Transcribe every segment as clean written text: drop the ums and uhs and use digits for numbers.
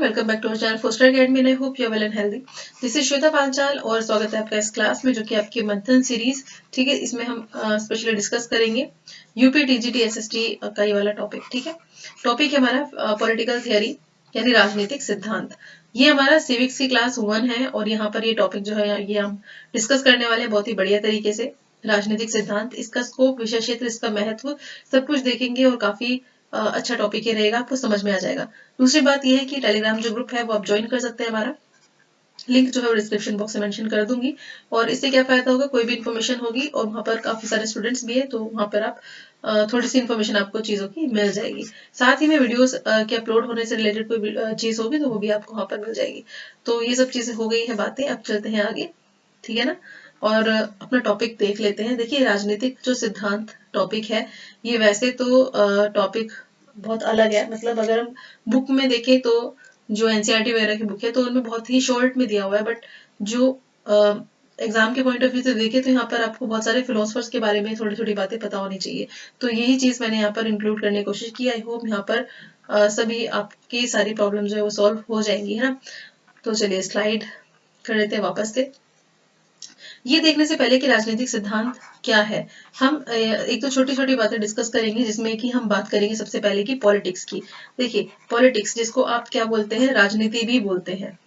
Welcome back to our channel Foster academy and I hope you are well and healthy. This is Shweta Panchal और स्वागत है आपका इस class में जो कि आपकी मंथन सीरीज। ठीक है, इसमें हम स्पेशली डिस्कस करेंगे यूपी टीजीटी एसएसटी का ये वाला टॉपिक। ठीक है, टॉपिक है हमारा पॉलिटिकल थियरी यानी राजनीतिक सिद्धांत। ये हमारा सिविक्स की क्लास 1 है और यहाँ पर ये टॉपिक जो है ये हम डिस्कस करने वाले हैं बहुत ही बढ़िया तरीके से। राजनीतिक सिद्धांत, इसका स्कोप, विषय क्षेत्र, इसका महत्व सब कुछ देखेंगे और काफी अच्छा टॉपिक ही रहेगा, आपको समझ में आ जाएगा। दूसरी बात यह है कि टेलीग्राम जो ग्रुप है वो आप ज्वाइन कर सकते हैं। हमारा लिंक जो है वो डिस्क्रिप्शन बॉक्स में मेंशन कर दूंगी। और इससे क्या फायदा होगा, कोई भी इन्फॉर्मेशन होगी और वहाँ पर काफी सारे स्टूडेंट्स भी है तो वहाँ पर आप थोड़ी सी इन्फॉर्मेशन आपको चीजों की मिल जाएगी। साथ ही में वीडियोस के अपलोड होने से रिलेटेड कोई चीज होगी तो वो भी आपको वहाँ पर मिल जाएगी। तो ये सब चीजें हो गई है बातें, अब चलते हैं आगे। ठीक है ना, और अपना टॉपिक देख लेते हैं। देखिए, राजनीतिक जो सिद्धांत टॉपिक है ये वैसे तो टॉपिक बहुत अलग है। मतलब अगर हम बुक में देखें तो जो एनसीईआरटी वगैरह की बुक है तो उनमें बहुत ही शॉर्ट में दिया हुआ है, बट जो एग्जाम के पॉइंट ऑफ व्यू से देखें तो यहाँ पर आपको बहुत सारे फिलोसफर्स के बारे में थोड़ी थोड़ी बातें पता होनी चाहिए। तो यही चीज मैंने यहाँ पर इंक्लूड करने की कोशिश की। आई होप यहाँ पर सभी आपकी सारी प्रॉब्लम जो है वो सॉल्व हो जाएंगी, है ना। तो चलिए स्लाइड कर लेते हैं वापस से। ये देखने से पहले कि राजनीतिक सिद्धांत क्या है, हम एक तो छोटी छोटी बातें डिस्कस करेंगे जिसमें कि हम बात करेंगे सबसे पहले की पॉलिटिक्स की। देखिए, पॉलिटिक्स जिसको आप क्या बोलते हैं, राजनीति भी बोलते हैं।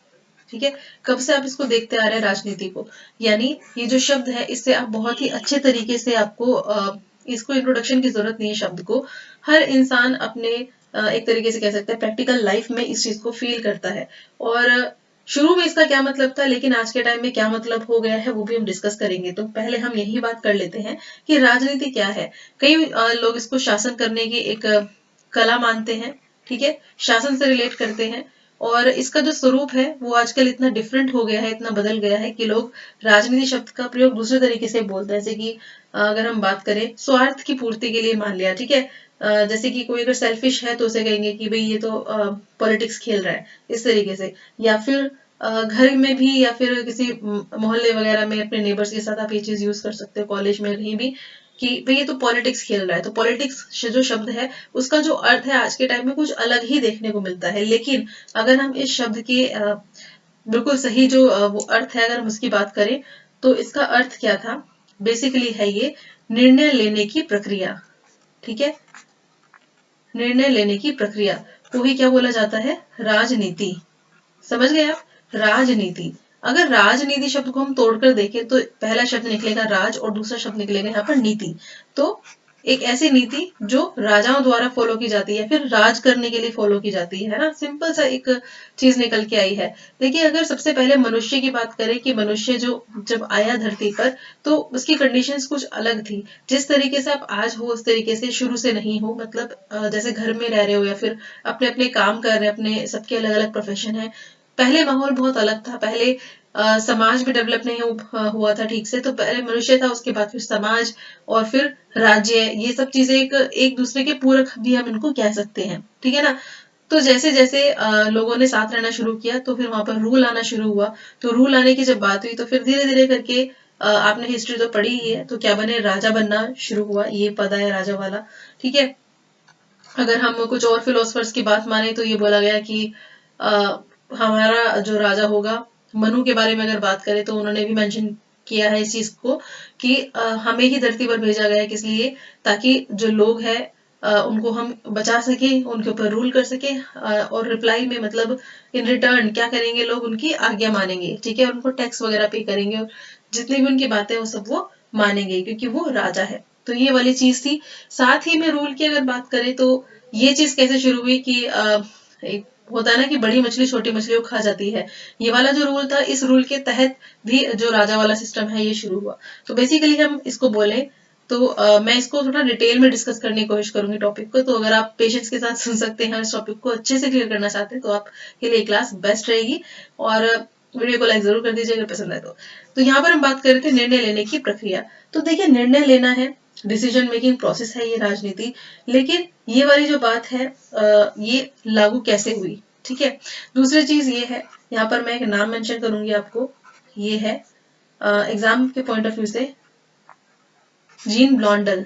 ठीक है, कब से आप इसको देखते आ रहे हैं राजनीति को, यानी ये जो शब्द है इससे आप बहुत ही अच्छे तरीके से आपको इसको इंट्रोडक्शन की जरूरत नहीं है। शब्द को हर इंसान अपने एक तरीके से कह सकते हैं प्रैक्टिकल लाइफ में इस चीज को फील करता है। और शुरू में इसका क्या मतलब था लेकिन आज के टाइम में क्या मतलब हो गया है वो भी हम डिस्कस करेंगे। तो पहले हम यही बात कर लेते हैं कि राजनीति क्या है। कई लोग इसको शासन करने की एक कला मानते हैं। ठीक है, शासन से रिलेट करते हैं और इसका जो स्वरूप है वो आजकल इतना डिफरेंट हो गया है, इतना बदल गया है कि लोग राजनीति शब्द का प्रयोग दूसरे तरीके से बोलते हैं। जैसे कि अगर हम बात करें स्वार्थ की पूर्ति के लिए मान लिया, ठीक है, जैसे कि कोई अगर सेल्फिश है तो उसे कहेंगे कि भाई ये तो पॉलिटिक्स खेल रहा है, इस तरीके से। या फिर घर में भी या फिर किसी मोहल्ले वगैरह में अपने नेबर्स के साथ आप ये चीज यूज कर सकते हो, कॉलेज में कहीं भी, कि भाई ये तो पॉलिटिक्स खेल रहा है। तो पॉलिटिक्स जो शब्द है उसका जो अर्थ है आज के टाइम में कुछ अलग ही देखने को मिलता है। लेकिन अगर हम इस शब्द के बिल्कुल सही जो वो अर्थ है अगर हम उसकी बात करें तो इसका अर्थ क्या था, बेसिकली है ये निर्णय लेने की प्रक्रिया। ठीक है, निर्णय लेने की प्रक्रिया को ही क्या बोला जाता है, राजनीति। समझ गए आप, राजनीति। अगर राजनीति शब्द को हम तोड़कर देखें तो पहला शब्द निकलेगा राज और दूसरा शब्द निकलेगा यहाँ पर नीति। तो एक ऐसी नीति जो राजाओं द्वारा फॉलो की जाती है, फिर राज करने के लिए फॉलो की जाती है ना। सिंपल सा एक चीज निकल के आई है। देखिए, अगर सबसे पहले मनुष्य की बात करें कि मनुष्य जो जब आया धरती पर तो उसकी कंडीशंस कुछ अलग थी। जिस तरीके से आप आज हो उस तरीके से शुरू से नहीं हो। मतलब जैसे घर में रह रहे हो या फिर अपने अपने काम कर रहे हैं, अपने सबके अलग अलग प्रोफेशन है। पहले माहौल बहुत अलग था। पहले समाज भी डेवलप नहीं हुआ था ठीक से। तो पहले मनुष्य था, उसके बाद फिर समाज और फिर राज्य। ये सब चीजें एक दूसरे के पूरक भी हम इनको कह सकते हैं। ठीक है ना। तो जैसे जैसे लोगों ने साथ रहना शुरू किया तो फिर वहां पर रूल आना शुरू हुआ। तो रूल आने की जब बात हुई तो फिर धीरे धीरे करके आपने हिस्ट्री तो पढ़ी ही है, तो क्या बने, राजा बनना शुरू हुआ। ये पता है राजा वाला। ठीक है, अगर हम कुछ और फिलोसफर्स की बात माने तो ये बोला गया कि हमारा जो राजा होगा, मनु के बारे में अगर बात करें तो उन्होंने भी मेंशन किया है इस चीज को कि हमें ही धरती पर भेजा गया है, किस लिए, ताकि जो लोग हैं उनको हम बचा सके, उनके ऊपर रूल कर सके। और रिप्लाई में मतलब इन रिटर्न क्या करेंगे, लोग उनकी आज्ञा मानेंगे। ठीक है, उनको टैक्स वगैरह पे करेंगे और जितनी भी उनकी बातें वो सब वो मानेंगे क्योंकि वो राजा है। तो ये वाली चीज थी। साथ ही में रूल की अगर बात करें तो ये चीज कैसे शुरू हुई कि एक होता है ना कि बड़ी मछली छोटी मछली को खा जाती है। ये वाला जो रूल था, इस रूल के तहत भी जो राजा वाला सिस्टम है ये शुरू हुआ। तो बेसिकली हम इसको बोले तो मैं इसको थोड़ा डिटेल में डिस्कस करने की कोशिश करूंगी टॉपिक को। तो अगर आप पेशेंस के साथ सुन सकते हैं, इस टॉपिक को अच्छे से क्लियर करना चाहते हैं तो आपके लिए क्लास बेस्ट रहेगी। और वीडियो को लाइक जरूर कर दीजिए अगर पसंद आए तो यहाँ पर हम बात कर रहे थे निर्णय लेने की प्रक्रिया। तो देखिए, निर्णय लेना है, डिसीजन मेकिंग प्रोसेस है ये राजनीति। लेकिन ये वाली जो बात है ये लागू कैसे हुई। ठीक है, दूसरी चीज ये है, यहाँ पर मैं एक नाम मेंशन करूंगी आपको, ये है एग्जाम के पॉइंट ऑफ व्यू से जीन ब्लॉन्डल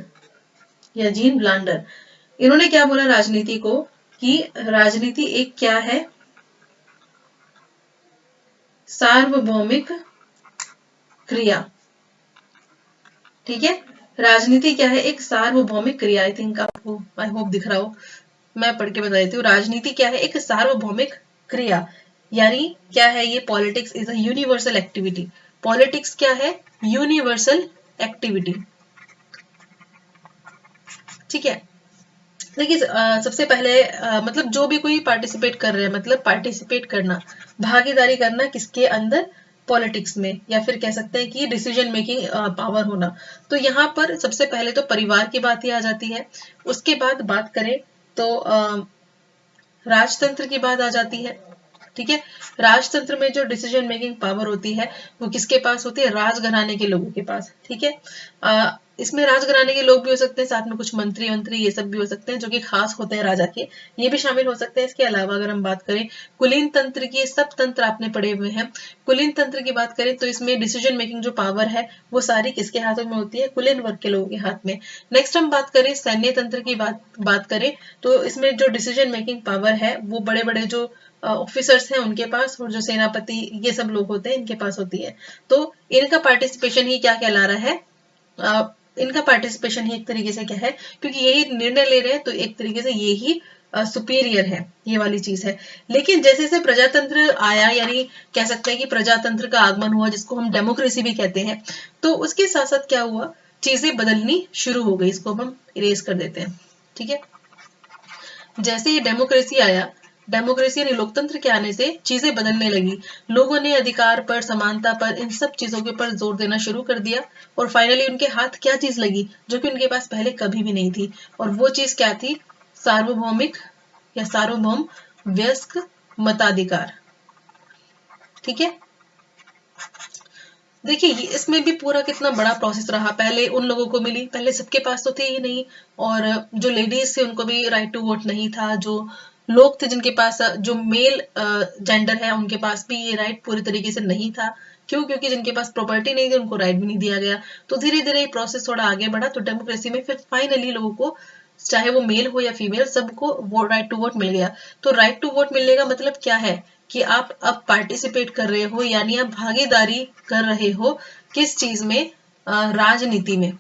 या जीन ब्लांडर। इन्होंने क्या बोला राजनीति को, कि राजनीति एक क्या है, सार्वभौमिक क्रिया। ठीक है, राजनीति क्या है? एक सार्वभौमिक क्रिया। आई थिंक आपको, आई होप दिख रहा हो, मैं पढ़ के बता देती हूँ। राजनीति क्या है? एक सार्वभौमिक क्रिया। यानी क्या है ये? Politics is a universal activity. Politics क्या है? Universal activity. ठीक है, देखिए सबसे पहले मतलब जो भी कोई पार्टिसिपेट कर रहे हैं, मतलब पार्टिसिपेट करना, भागीदारी करना किसके अंदर? पॉलिटिक्स में, या फिर कह सकते हैं कि डिसीजन मेकिंग पावर होना। तो यहाँ पर सबसे पहले तो परिवार की बात ही आ जाती है। उसके बाद बात करें तो राजतंत्र की बात आ जाती है। ठीक है, राजतंत्र में जो डिसीजन मेकिंग पावर होती है वो किसके पास होती है? राजघराने के लोगों के पास। ठीक है, इसमें राजघराने के लोग भी हो सकते हैं, साथ में कुछ मंत्री मंत्री ये सब भी हो सकते हैं जो कि खास होते हैं राजा के, ये भी शामिल हो सकते हैं। इसके अलावा अगर हम बात करें कुलीन तंत्र की, सब तंत्र आपने पढ़े हुए हैं। कुलीन तंत्र की बात करें तो इसमें डिसीजन मेकिंग जो पावर है वो सारी किसके हाथों में होती है? कुलीन वर्ग के लोगों के हाथ में। नेक्स्ट हम बात करें सैन्य तंत्र की बात करें तो इसमें जो डिसीजन मेकिंग पावर है वो बड़े बड़े जो ऑफिसर्स हैं उनके पास, और जो सेनापति ये सब लोग होते हैं इनके पास होती है। तो इनका पार्टिसिपेशन ही क्या कहला रहा है? इनका पार्टिसिपेशन ही एक तरीके से क्या है, क्योंकि यही निर्णय ले रहे हैं तो एक तरीके से ये ही सुपीरियर है, ये वाली चीज है। लेकिन जैसे जैसे प्रजातंत्र आया, यानी कह सकते हैं कि प्रजातंत्र का आगमन हुआ, जिसको हम डेमोक्रेसी भी कहते हैं, तो उसके साथ साथ क्या हुआ? चीजें बदलनी शुरू हो गई। इसको हम इरेज कर देते हैं। ठीक है, जैसे ये डेमोक्रेसी आया, डेमोक्रेसी यानी लोकतंत्र के आने से चीजें बदलने लगी। लोगों ने अधिकार पर, समानता पर, इन सब चीजों के ऊपर जोर देना शुरू कर दिया, और फाइनली उनके हाथ क्या चीज लगी जो कि उनके पास पहले कभी भी नहीं थी, और वो चीज क्या थी? सार्वभौमिक या सार्वभौम वयस्क मताधिकार। ठीक है, देखिए इसमें भी पूरा कितना बड़ा प्रोसेस रहा। पहले उन लोगों को मिली, पहले सबके पास तो थे ही नहीं, और जो लेडीज थे उनको भी राइट टू वोट नहीं था। जो लोग थे जिनके पास, जो मेल जेंडर है उनके पास भी ये राइट पूरी तरीके से नहीं था। क्यों? क्योंकि जिनके पास प्रॉपर्टी नहीं थी उनको राइट भी नहीं दिया गया। तो धीरे धीरे ये प्रोसेस थोड़ा आगे बढ़ा, तो डेमोक्रेसी में फिर फाइनली लोगों को, चाहे वो मेल हो या फीमेल, सबको वो राइट टू वोट मिल गया। तो राइट टू वोट मिलने का मतलब क्या है? कि आप अब पार्टिसिपेट कर रहे हो, यानी आप भागीदारी कर रहे हो किस चीज में? राजनीति में।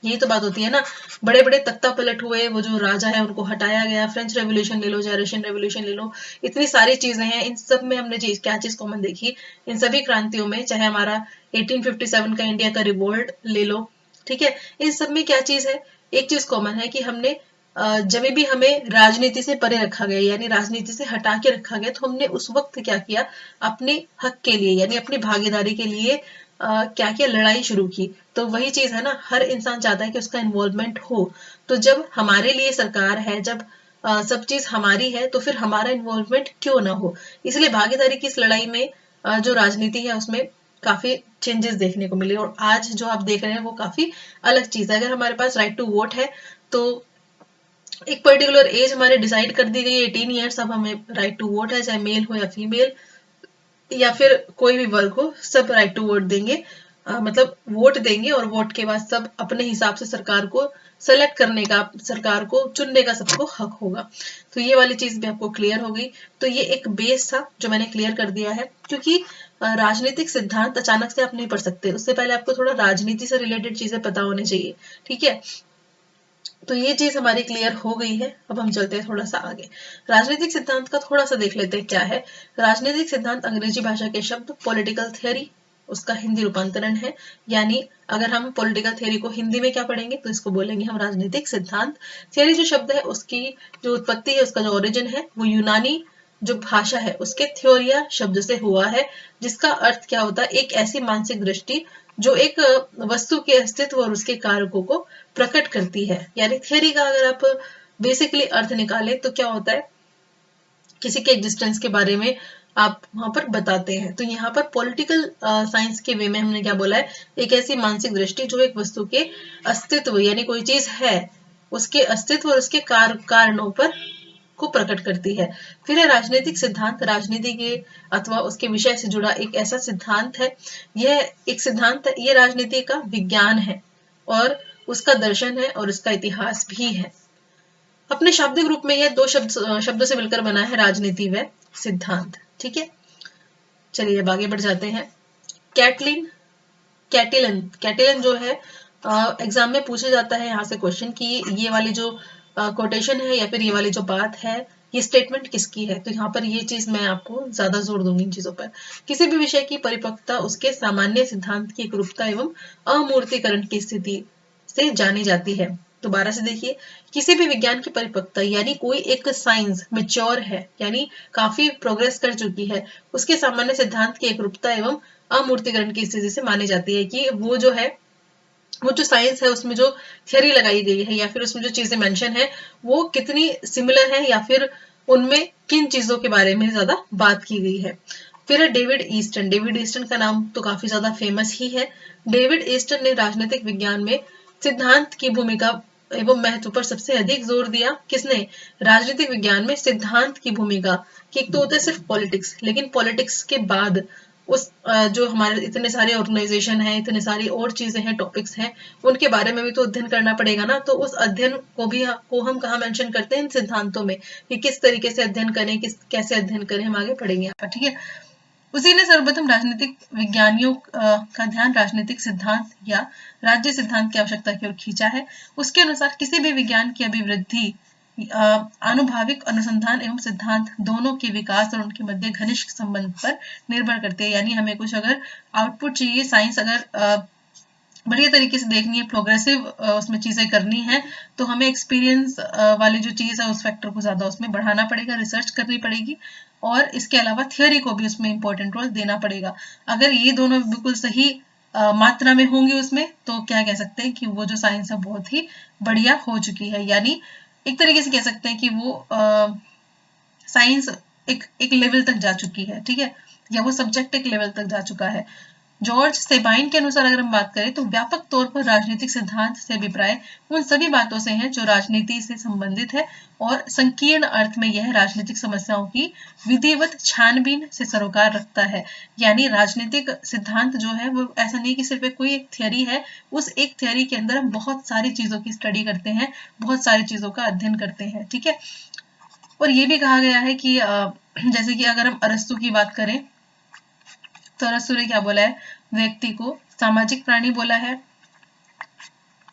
यही तो बात होती है ना। बड़े बड़े तख्ता पलट हुए, वो जो राजा है उनको हटाया गया। फ्रेंच रेवोल्यूशन ले लो, चाहे रशियन रेवोल्यूशन ले लो, इतनी सारी चीजें हैं। इन सब में हमने क्या चीज कॉमन देखी? इन सभी क्रांतियों में, चाहे हमारा 1857 का इंडिया का रिवोल्ट ले लो, ठीक है, इन सब में क्या चीज है? एक चीज कॉमन है कि हमने जब भी हमें राजनीति से परे रखा गया, यानी राजनीति से हटा के रखा गया, तो हमने उस वक्त क्या किया? अपने हक के लिए, यानी अपनी भागीदारी के लिए क्या किया? लड़ाई शुरू की। तो वही चीज है ना, हर इंसान चाहता है कि उसका इन्वॉल्वमेंट हो। तो जब हमारे लिए सरकार है, जब सब चीज हमारी है, तो फिर हमारा इन्वॉल्वमेंट क्यों ना हो? इसलिए भागीदारी की इस लड़ाई में जो राजनीति है उसमें काफी चेंजेस देखने को मिले, और आज जो आप देख रहे हैं वो काफी अलग चीज है। अगर हमारे पास राइट टू वोट है तो एक पर्टिकुलर एज हमारे डिसाइड कर दी गई है, 18 ईयर्स, अब हमें राइट टू वोट है, चाहे मेल हो या फीमेल या फिर कोई भी वर्ग हो, सब राइट टू वोट देंगे। मतलब वोट देंगे, और वोट के बाद सब अपने हिसाब से सरकार को सेलेक्ट करने का, सरकार को चुनने का सबको हक होगा। तो ये वाली चीज भी आपको क्लियर हो गई। तो ये एक बेस था जो मैंने क्लियर कर दिया है, क्योंकि राजनीतिक सिद्धांत अचानक से आप नहीं पढ़ सकते, उससे पहले आपको थोड़ा राजनीति से रिलेटेड चीजें पता होनी चाहिए। ठीक है, तो ये चीज हमारी क्लियर हो गई है। अब हम चलते हैं थोड़ा सा आगे। राजनीतिक सिद्धांत का थोड़ा सा देख लेते हैं क्या है। राजनीतिक सिद्धांत अंग्रेजी भाषा के शब्द पॉलिटिकल थियरी, उसका हिंदी रूपांतरण है। यानी अगर हम पॉलिटिकल थियरी को हिंदी में क्या पढ़ेंगे तो इसको बोलेंगे हम राजनीतिक सिद्धांत। थियरी जो शब्द है उसकी जो उत्पत्ति है, उसका जो ओरिजिन है वो यूनानी जो भाषा है उसके थ्योरिया शब्द से हुआ है, जिसका अर्थ क्या होता है? एक ऐसी मानसिक दृष्टि जो एक वस्तु के अस्तित्व और उसके कारकों को प्रकट करती है। यानी थियरी का अगर आप बेसिकली अर्थ निकालें तो क्या होता है? किसी के एग्जिस्टेंस के बारे में आप वहां पर बताते हैं। तो यहाँ पर पॉलिटिकल साइंस के वे में हमने क्या बोला है? एक ऐसी मानसिक दृष्टि जो एक वस्तु के अस्तित्व, यानी कोई चीज है उसके अस्तित्व और उसके कारणों पर को प्रकट करती है। फिर है राजनीतिक सिद्धांत, राजनीति के अथवा उसके विषय से जुड़ा एक ऐसा सिद्धांत है। यह एक सिद्धांत है, ये राजनीति का विज्ञान है, और उसका दर्शन है, और उसका इतिहास भी है। अपने शाब्दिक रूप में यह दो शब्दों से मिलकर बना है, राजनीति व सिद्धांत। ठीक है, चलिए अब आगे बढ़ जाते हैं। कैटलिन कैटिलन जो है एग्जाम में पूछा जाता है यहाँ से क्वेश्चन कि ये वाली जो कोटेशन है या फिर ये वाली जो बात है ये स्टेटमेंट किसकी है। तो यहाँ पर ये चीज मैं आपको ज्यादा जोर दूंगी इन चीजों पर। किसी भी विषय की परिपक्वता उसके सामान्य सिद्धांत की एकरूपता एवं अमूर्तीकरण की स्थिति से जानी जाती है। दोबारा से देखिए, किसी भी विज्ञान की परिपक्वता यानी कोई एक साइंस मेच्योर है यानी काफी प्रोग्रेस कर चुकी है, उसके सामान्य सिद्धांत की एकरूपता एवं अमूर्तीकरण की स्थिति से मानी जाती है कि वो जो साइंस है उसमें जो थियरी लगाई गई है या फिर उसमें जो चीजें मेंशन है वो कितनी सिमिलर है या फिर उनमें किन चीजों के बारे में ज्यादा बात की गई है। फिर है डेविड ईस्टन का नाम तो काफी ज्यादा फेमस ही है। डेविड ईस्टन ने राजनीतिक विज्ञान में सिद्धांत की भूमिका एवं महत्व पर सबसे अधिक जोर दिया। किसने? राजनीतिक विज्ञान में सिद्धांत की भूमिका कि एक तो होता है सिर्फ पॉलिटिक्स, लेकिन पॉलिटिक्स के बाद उस जो हमारे इतने सारे ऑर्गेनाइजेशन हैं, इतने सारी और चीजें हैं, टॉपिक्स हैं, उनके बारे में भी तो अध्ययन करना पड़ेगा ना। तो उस अध्ययन को हम कहाँ मेंशन करते हैं? इन सिद्धांतों में कि किस तरीके से अध्ययन करें, कैसे अध्ययन करें, हम आगे पढ़ेंगे यहाँ पर, ठीक है। उसी ने सर्वप्रथम राजनीतिक विज्ञानियों का ध्यान राजनीतिक सिद्धांत या राज्य सिद्धांत की आवश्यकता की ओर खींचा है। उसके अनुसार किसी भी विज्ञान की अभिवृद्धि आनुभाविक अनुसंधान एवं सिद्धांत दोनों के विकास और उनके मध्य घनिष्ठ संबंध पर निर्भर करते हैं। यानी हमें कुछ अगर आउटपुट चाहिए, साइंस अगर बढ़िया तरीके से देखनी है, प्रोग्रेसिव उसमें चीजें करनी है, तो हमें एक्सपीरियंस वाली जो चीज है उस फैक्टर को ज्यादा उसमें बढ़ाना पड़ेगा, रिसर्च करनी पड़ेगी और इसके अलावा थियोरी को भी उसमें इंपॉर्टेंट रोल देना पड़ेगा। अगर ये दोनों बिल्कुल सही मात्रा में होंगे उसमें, तो क्या कह सकते हैं कि वो जो साइंस है बहुत ही बढ़िया हो चुकी है। यानी एक तरीके से कह सकते हैं कि वो साइंस एक लेवल तक जा चुकी है, ठीक है, या वो सब्जेक्ट एक लेवल तक जा चुका है। जॉर्ज सेबाइन के अनुसार अगर हम बात करें तो व्यापक तौर पर राजनीतिक सिद्धांत से अभिप्राय उन सभी बातों से है जो राजनीति से संबंधित है और संकीर्ण अर्थ में यह राजनीतिक समस्याओं की विधिवत छानबीन से सरोकार रखता है। यानी राजनीतिक सिद्धांत जो है वो ऐसा नहीं कि सिर्फ कोई एक थियरी है, उस एक थियरी के अंदर हम बहुत सारी चीजों की स्टडी करते हैं, बहुत सारी चीजों का अध्ययन करते हैं, ठीक है। और ये भी कहा गया है कि जैसे कि अगर हम अरस्तु की बात करें तो अरस्तु ने क्या बोला है? व्यक्ति को सामाजिक प्राणी बोला है।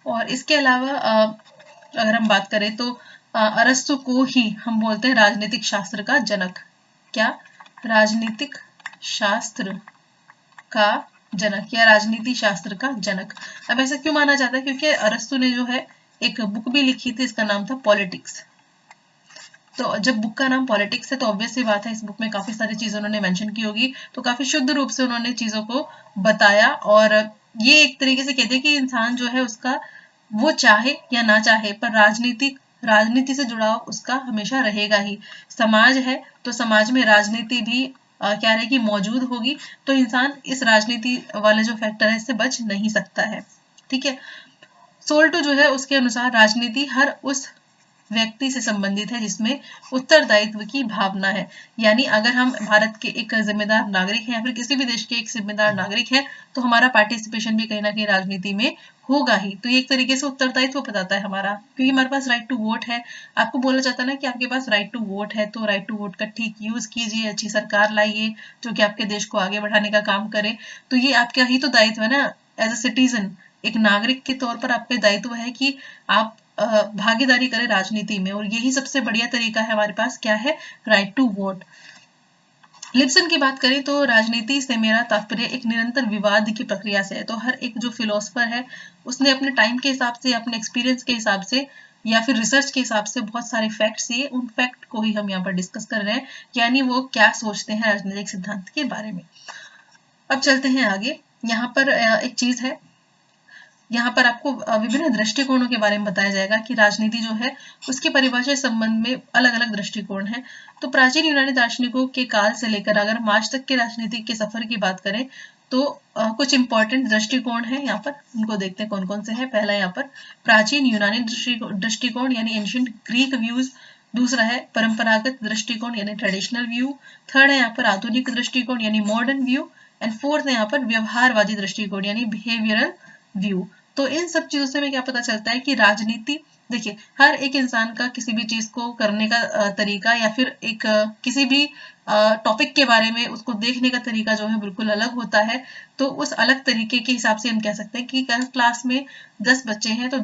और इसके अलावा अगर हम बात करें तो अरस्तु को ही हम बोलते हैं राजनीतिक शास्त्र का जनक। क्या? राजनीतिक शास्त्र का जनक या राजनीति शास्त्र का जनक। अब ऐसा क्यों माना जाता है? क्योंकि अरस्तु ने जो है एक बुक भी लिखी थी, इसका नाम था पॉलिटिक्स। तो जब बुक का नाम पॉलिटिक्स है तो ऑब्वियस सी बात है इस बुक में काफी सारी चीजें उन्होंने मेंशन की होगी, तो काफी शुद्ध रूप से उन्होंने चीजों को बताया। और ये एक तरीके से कहते हैं कि इंसान जो है उसका वो चाहे या ना चाहे पर राजनीति से जुड़ाव उसका हमेशा रहेगा ही। समाज है तो समाज में राजनीति भी क्या रहेगी? मौजूद होगी। तो इंसान इस राजनीति वाले जो फैक्टर है इससे बच नहीं सकता है, ठीक है। सोल्टो जो है उसके अनुसार राजनीति हर उस व्यक्ति से संबंधित है जिसमें उत्तरदायित्व की भावना है। यानी अगर हम भारत के एक जिम्मेदार नागरिक हैं या फिर किसी भी देश के एक जिम्मेदार नागरिक हैं तो हमारा पार्टिसिपेशन भी कहीं ना कहीं राजनीति में होगा ही। तो ये एक तरीके से उत्तरदायित्व बताता है हमारा, क्योंकि हमारे पास राइट टू वोट है। आपको बोला जाता है ना कि आपके पास राइट टू वोट है, तो राइट टू वोट का ठीक यूज कीजिए, अच्छी सरकार लाइए जो कि आपके देश को आगे बढ़ाने का काम करे। तो ये आपका ही तो दायित्व है ना, एज अ सिटीजन, एक नागरिक के तौर पर आपका दायित्व है कि आप भागीदारी करें राजनीति में। और यही सबसे बढ़िया तरीका है हमारे पास, क्या है? Right to vote. लिप्सन की बात करें तो राजनीति से मेरा तात्पर्य एक निरंतर विवाद की प्रक्रिया से है। तो हर एक जो फिलोसफर है उसने अपने टाइम के हिसाब से, अपने एक्सपीरियंस के हिसाब से या फिर रिसर्च के हिसाब से बहुत सारे फैक्ट्स दिए, उन फैक्ट को ही हम यहाँ पर डिस्कस कर रहे हैं, यानी वो क्या सोचते हैं राजनीतिक सिद्धांत के बारे में। अब चलते हैं आगे। यहाँ पर एक चीज है, यहाँ पर आपको विभिन्न दृष्टिकोणों के बारे में बताया जाएगा कि राजनीति जो है उसकी परिभाषा संबंध में अलग अलग दृष्टिकोण है। तो प्राचीन यूनानी दार्शनिकों के काल से लेकर अगर हम आज तक के राजनीति के सफर की बात करें तो कुछ इंपॉर्टेंट दृष्टिकोण है यहाँ पर, उनको देखते हैं कौन कौन से हैं। पहला यहाँ पर प्राचीन यूनानी दृष्टिकोण यानी एंशिएंट ग्रीक व्यूज। दूसरा है परंपरागत दृष्टिकोण यानी ट्रेडिशनल व्यू। थर्ड है यहाँ पर आधुनिक दृष्टिकोण यानी मॉडर्न व्यू। एंड फोर्थ है यहाँ पर व्यवहारवादी दृष्टिकोण यानी बिहेवियरल व्यू। तो इन सब चीजों से हमें क्या पता चलता है कि राजनीति, देखिए, हर एक इंसान का किसी भी चीज को करने का तरीका या फिर एक किसी भी टॉपिक के बारे में उसको देखने का तरीका जो है बिल्कुल अलग होता है। तो उस अलग तरीके के हिसाब से हम कह सकते हैं कि क्लास में 10 बच्चे हैं तो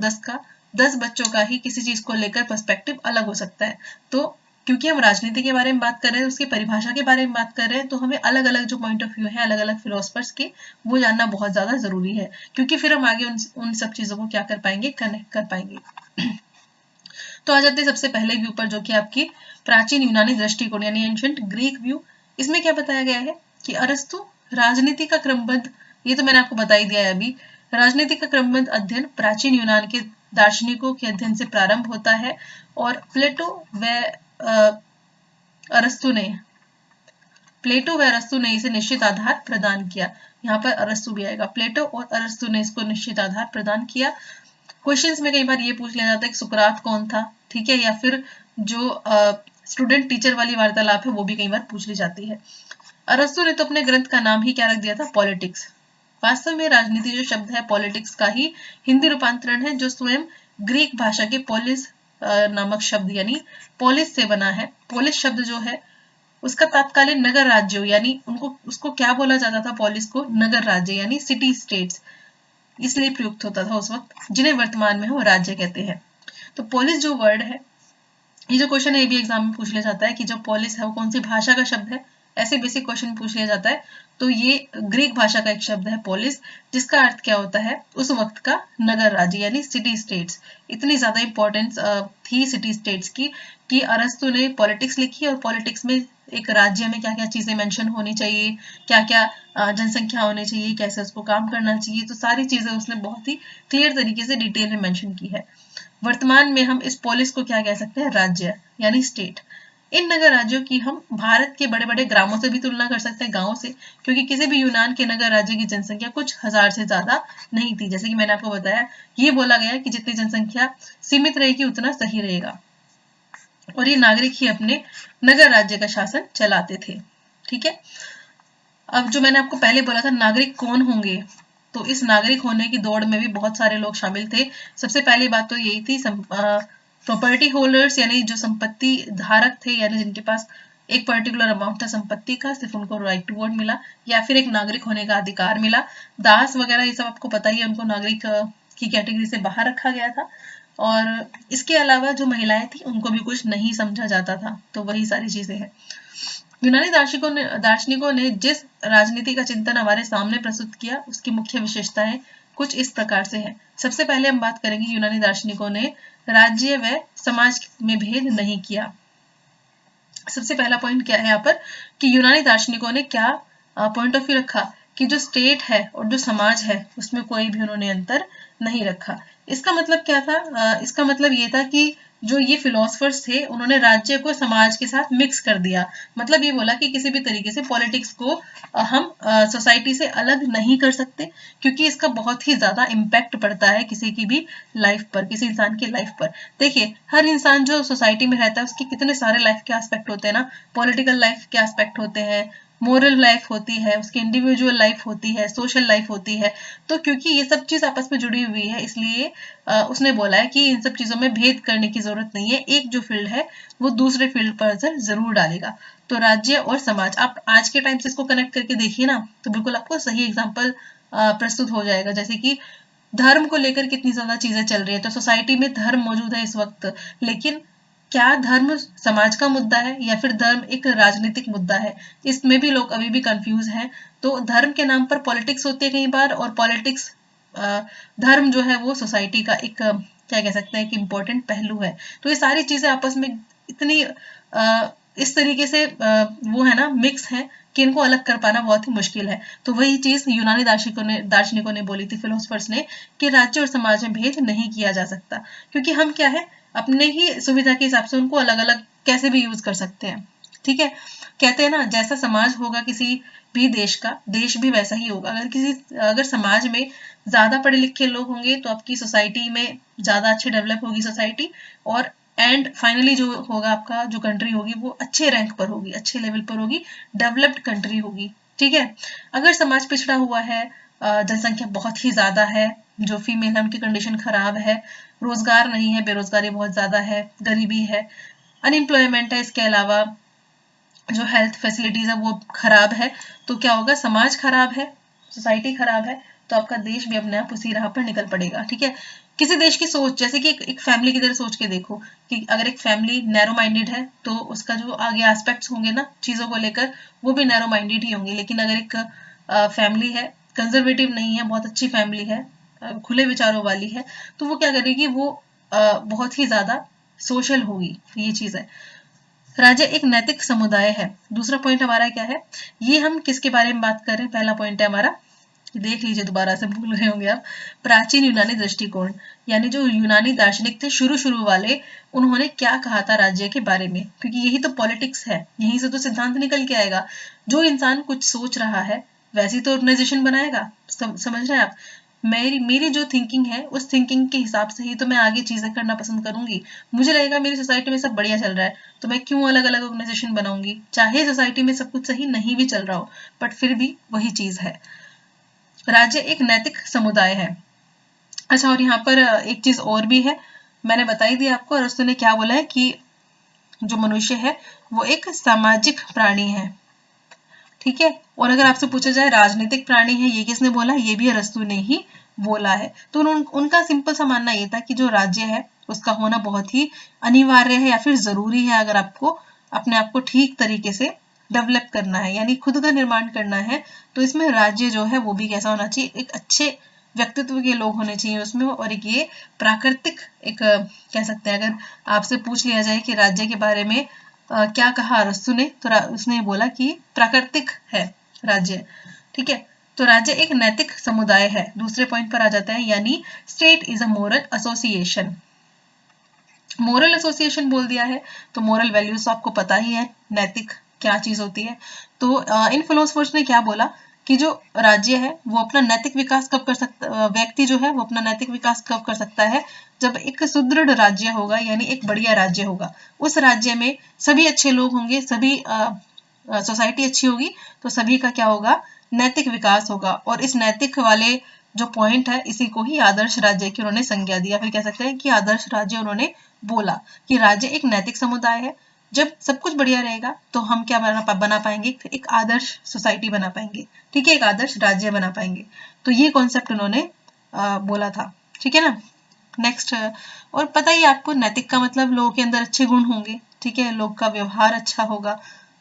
10 बच्चों का ही किसी चीज को लेकर पर्सपेक्टिव अलग हो सकता है। तो क्योंकि हम राजनीति के बारे में बात कर रहे हैं, उसकी परिभाषा के बारे में बात कर रहे हैं, तो हमें अलग अलग जो पॉइंट ऑफ व्यू है अलग अलग फिलोसफर्स के, वो जानना बहुत ज्यादा जरूरी है, क्योंकि फिर हम आगे उन सब चीजों को क्या कर पाएंगे, कनेक्ट कर पाएंगे। तो आ जाते हैं सबसे पहले व्यू पर, जो कि आपकी प्राचीन यूनानी दृष्टिकोण यानी एंशिएंट ग्रीक व्यू। इसमें क्या बताया गया है कि अरस्तु राजनीति का क्रमबद्ध, ये तो मैंने आपको बता ही दिया है अभी, राजनीति का क्रमबद्ध अध्ययन प्राचीन यूनान के दार्शनिकों के अध्ययन से प्रारंभ होता है, और प्लेटो व अरस्तु ने इसे निश्चित आधार प्रदान किया। यहाँ पर अरस्तु भी आएगा, प्लेटो और अरस्तु ने इसको निश्चित आधार प्रदान किया। क्वेश्चंस में कई बार ये पूछ लिया जाता है कि सुकरात कौन था, ठीक है, या फिर जो स्टूडेंट टीचर वाली वार्तालाप है वो भी कई बार पूछ ली जाती है। अरस्तु ने तो अपने ग्रंथ का नाम ही क्या रख दिया था, पॉलिटिक्स। वास्तव में राजनीति जो शब्द है पॉलिटिक्स का ही हिंदी रूपांतरण है, जो स्वयं ग्रीक भाषा के पोलिस नामक शब्द यानी पोलिस से बना है। पोलिस शब्द जो है उसका तत्कालीन नगर राज्यों यानी उसको क्या बोला जाता था, पोलिस को नगर राज्य यानी सिटी स्टेट्स इसलिए प्रयुक्त होता था उस वक्त, जिन्हें वर्तमान में हम राज्य कहते हैं। तो पोलिस जो वर्ड है, ये जो क्वेश्चन है ये भी एग्जाम में पूछ लिया जाता है कि जो पोलिस है वो कौन सी भाषा का शब्द है, ऐसे बेसिक क्वेश्चन पूछ लिया जाता है। तो ये ग्रीक भाषा का एक शब्द है पोलिस, जिसका अर्थ क्या होता है, उस वक्त का नगर राज्य यानी सिटी स्टेट्स। इतनी ज्यादा इंपॉर्टेंस थी सिटी स्टेट्स की कि अरस्तु ने पॉलिटिक्स लिखी, और पॉलिटिक्स में एक राज्य में क्या क्या चीजें मेंशन होनी चाहिए, क्या क्या जनसंख्या होनी चाहिए, कैसे उसको काम करना चाहिए, तो सारी चीजें उसने बहुत ही क्लियर तरीके से डिटेल में मेंशन की है। वर्तमान में हम इस पोलिस को क्या कह सकते हैं, राज्य यानी स्टेट। इन नगर राज्यों की हम भारत के बड़े बड़े ग्रामों से भी तुलना कर सकते हैं, गांवों से, क्योंकि किसी भी यूनान के नगर राज्य की जनसंख्या कुछ हजार से ज्यादा नहीं थी। जैसे कि मैंने आपको बताया, ये बोला गया कि जितनी जनसंख्या सीमित रहेगी उतना सही रहेगा, और ये नागरिक ही अपने नगर राज्य का शासन चलाते थे, ठीक है। अब जो मैंने आपको पहले बोला था नागरिक कौन होंगे, तो इस नागरिक होने की दौड़ में भी बहुत सारे लोग शामिल थे। सबसे पहली बात तो यही थी, प्रॉपर्टी होल्डर्स यानी जो संपत्ति धारक थे, यानी जिनके पास एक पर्टिकुलर अमाउंट था संपत्ति का, सिर्फ उनको राइट टू वोट मिला या फिर एक नागरिक होने का अधिकार मिला। दास वगैरह ये सब आपको पता ही है, उनको नागरिक की कैटेगरी से बाहर रखा गया था। और इसके अलावा जो महिलाएं थी उनको भी कुछ नहीं समझा जाता था। तो वही सारी चीजें हैं। यूनानी दार्शनिकों ने जिस राजनीति का चिंतन हमारे सामने प्रस्तुत किया, उसकी मुख्य विशेषताएं कुछ इस प्रकार से हैं। सबसे पहले हम बात करेंगे, यूनानी दार्शनिकों ने राज्य व समाज में भेद नहीं किया। सबसे पहला पॉइंट क्या है यहाँ पर कि यूनानी दार्शनिकों ने क्या पॉइंट ऑफ व्यू रखा कि जो स्टेट है और जो समाज है उसमें कोई भी उन्होंने अंतर नहीं रखा। इसका मतलब क्या था, इसका मतलब ये था कि जो ये फिलोसफर्स थे उन्होंने राज्य को समाज के साथ मिक्स कर दिया। मतलब ये बोला कि किसी भी तरीके से पॉलिटिक्स को हम सोसाइटी से अलग नहीं कर सकते, क्योंकि इसका बहुत ही ज्यादा इम्पैक्ट पड़ता है किसी की भी लाइफ पर, किसी इंसान की लाइफ पर। देखिए, हर इंसान जो सोसाइटी में रहता है उसके कितने सारे लाइफ के एस्पेक्ट होते हैं ना, पॉलिटिकल लाइफ के एस्पेक्ट होते हैं, मोरल लाइफ होती है, उसकी इंडिविजुअल लाइफ होती है, सोशल लाइफ होती है। तो क्योंकि ये सब चीज आपस में जुड़ी हुई है, इसलिए उसने बोला है कि इन सब चीजों में भेद करने की जरूरत नहीं है, एक जो फील्ड है वो दूसरे फील्ड पर असर जरूर डालेगा। तो राज्य और समाज, आप आज के टाइम से इसको कनेक्ट करके देखिए ना, तो बिल्कुल आपको सही एग्जाम्पल प्रस्तुत हो जाएगा। जैसे कि धर्म को लेकर कितनी ज्यादा चीजें चल रही है, तो सोसाइटी में धर्म मौजूद है इस वक्त, लेकिन क्या धर्म समाज का मुद्दा है या फिर धर्म एक राजनीतिक मुद्दा है, इसमें भी लोग अभी भी कंफ्यूज हैं। तो धर्म के नाम पर पॉलिटिक्स होती है कई बार, और पॉलिटिक्स धर्म जो है वो सोसाइटी का एक क्या कह सकते हैं कि इम्पोर्टेंट पहलू है। तो ये सारी चीजें आपस में इतनी इस तरीके से वो है ना, मिक्स है कि इनको अलग कर पाना बहुत ही मुश्किल है। तो वही चीज यूनानी दार्शनिकों ने बोली थी, फिलोसफर्स ने, कि राज्य और समाज में भेद नहीं किया जा सकता, क्योंकि हम क्या है अपने ही सुविधा के हिसाब से उनको अलग अलग कैसे भी यूज कर सकते हैं, ठीक है। कहते हैं ना, जैसा समाज होगा किसी भी देश का, देश भी वैसा ही होगा। अगर समाज में ज्यादा पढ़े लिखे लोग होंगे तो आपकी सोसाइटी में ज्यादा अच्छी डेवलप होगी सोसाइटी, और एंड फाइनली जो होगा आपका जो कंट्री होगी वो अच्छे रैंक पर होगी, अच्छे लेवल पर होगी, डेवलप्ड कंट्री होगी, ठीक है। अगर समाज पिछड़ा हुआ है, जनसंख्या बहुत ही ज्यादा है, जो फीमेल है उनकी कंडीशन खराब है, रोजगार नहीं है, बेरोजगारी बहुत ज्यादा है, गरीबी है, अनएम्प्लॉयमेंट है, इसके अलावा जो हेल्थ फैसिलिटीज है वो खराब है, तो क्या होगा, समाज खराब है, सोसाइटी खराब है, तो आपका देश भी अपने आप उसी राह पर निकल पड़ेगा। ठीक है, किसी देश की सोच, जैसे कि एक फैमिली की तरह सोच के देखो कि अगर एक फैमिली नैरो माइंडेड है तो उसका जो आगे एस्पेक्ट्स होंगे ना चीजों को लेकर, वो भी नैरो माइंडेड ही होंगे। लेकिन अगर एक फैमिली है, कंजर्वेटिव नहीं है, बहुत अच्छी फैमिली है, खुले विचारों वाली है, तो वो क्या करेगी, वो बहुत ही ज्यादा सोशल होगी। ये चीज है। राज्य एक नैतिक समुदाय है। दूसरा पॉइंट हमारा क्या है, ये हम किसके बारे में बात कर रहे हैं, पहला पॉइंट है हमारा, देख लीजिए दोबारा से, भूल गए होंगे आप, प्राचीन यूनानी दृष्टिकोण, यानी जो यूनानी दार्शनिक थे शुरू शुरू वाले, उन्होंने क्या कहा था राज्य के बारे में, क्योंकि यही तो पॉलिटिक्स है, यहीं से तो सिद्धांत निकल के आएगा। जो इंसान कुछ सोच रहा है वैसी तो ऑर्गेनाइजेशन बनाएगा। समझ रहे हैं आप, मेरी मेरी जो थिंकिंग है उस थिंकिंग के हिसाब से ही तो मैं आगे चीजें करना पसंद करूंगी। मुझे लगेगा मेरी सोसाइटी में सब बढ़िया चल रहा है, तो मैं क्यों अलग अलग ऑर्गेनाइजेशन बनाऊंगी, चाहे सोसाइटी में सब कुछ सही नहीं भी चल रहा हो, बट फिर भी वही चीज है। राज्य एक नैतिक समुदाय है। अच्छा, और यहाँ पर एक चीज और भी है, मैंने बताई दी आपको, अरस्तु ने क्या बोला है कि जो मनुष्य है वो एक सामाजिक प्राणी है। ठीक है, और अगर आपसे पूछा जाए राजनीतिक प्राणी है, ये किसने बोला, ये भी अरस्तु ने ही बोला है। तो उनका सिंपल सा मानना ये था कि जो राज्य है उसका होना बहुत ही अनिवार्य है या फिर जरूरी है, अगर आपको अपने आप को ठीक तरीके से डेवलप करना है, यानी खुद का निर्माण करना है, तो इसमें राज्य जो है वो भी कैसा होना चाहिए, एक अच्छे व्यक्तित्व के लोग होने चाहिए उसमें। और एक ये प्राकृतिक, एक कह सकते हैं, अगर आपसे पूछ लिया जाए कि राज्य के बारे में क्या कहा अरस्तु ने, तो उसने बोला कि प्राकृतिक है राज्य। ठीक है, तो राज्य एक नैतिक समुदाय है। दूसरे पॉइंट पर आ जाता है, यानी state is a moral association. Moral association बोल दिया है, तो मोरल वैल्यूज तो आपको पता ही है, नैतिक क्या चीज होती है। तो इन फिलोसफर्स ने क्या बोला कि जो राज्य है वो अपना नैतिक विकास कब कर सकता, व्यक्ति जो है वो अपना नैतिक विकास कब कर सकता है, जब एक सुदृढ़ राज्य होगा, यानी एक बढ़िया राज्य होगा, उस राज्य में सभी अच्छे लोग होंगे, सभी सोसाइटी अच्छी होगी, तो सभी का क्या होगा, नैतिक विकास होगा। और इस नैतिक वाले जो पॉइंट है, इसी को ही आदर्श राज्य की उन्होंने संज्ञा दिया, फिर कह सकते हैं कि आदर्श राज्य उन्होंने बोला कि राज्य एक नैतिक समुदाय है। जब सब कुछ बढ़िया रहेगा तो हम क्या बना पाएंगे, एक आदर्श सोसाइटी बना पाएंगे। ठीक है, एक आदर्श राज्य बना पाएंगे। तो ये कॉन्सेप्ट उन्होंने बोला था। ठीक है ना। नेक्स्ट, और पता ही आपको, नैतिक का मतलब लोगों के अंदर अच्छे गुण होंगे। ठीक है, लोग का व्यवहार अच्छा होगा,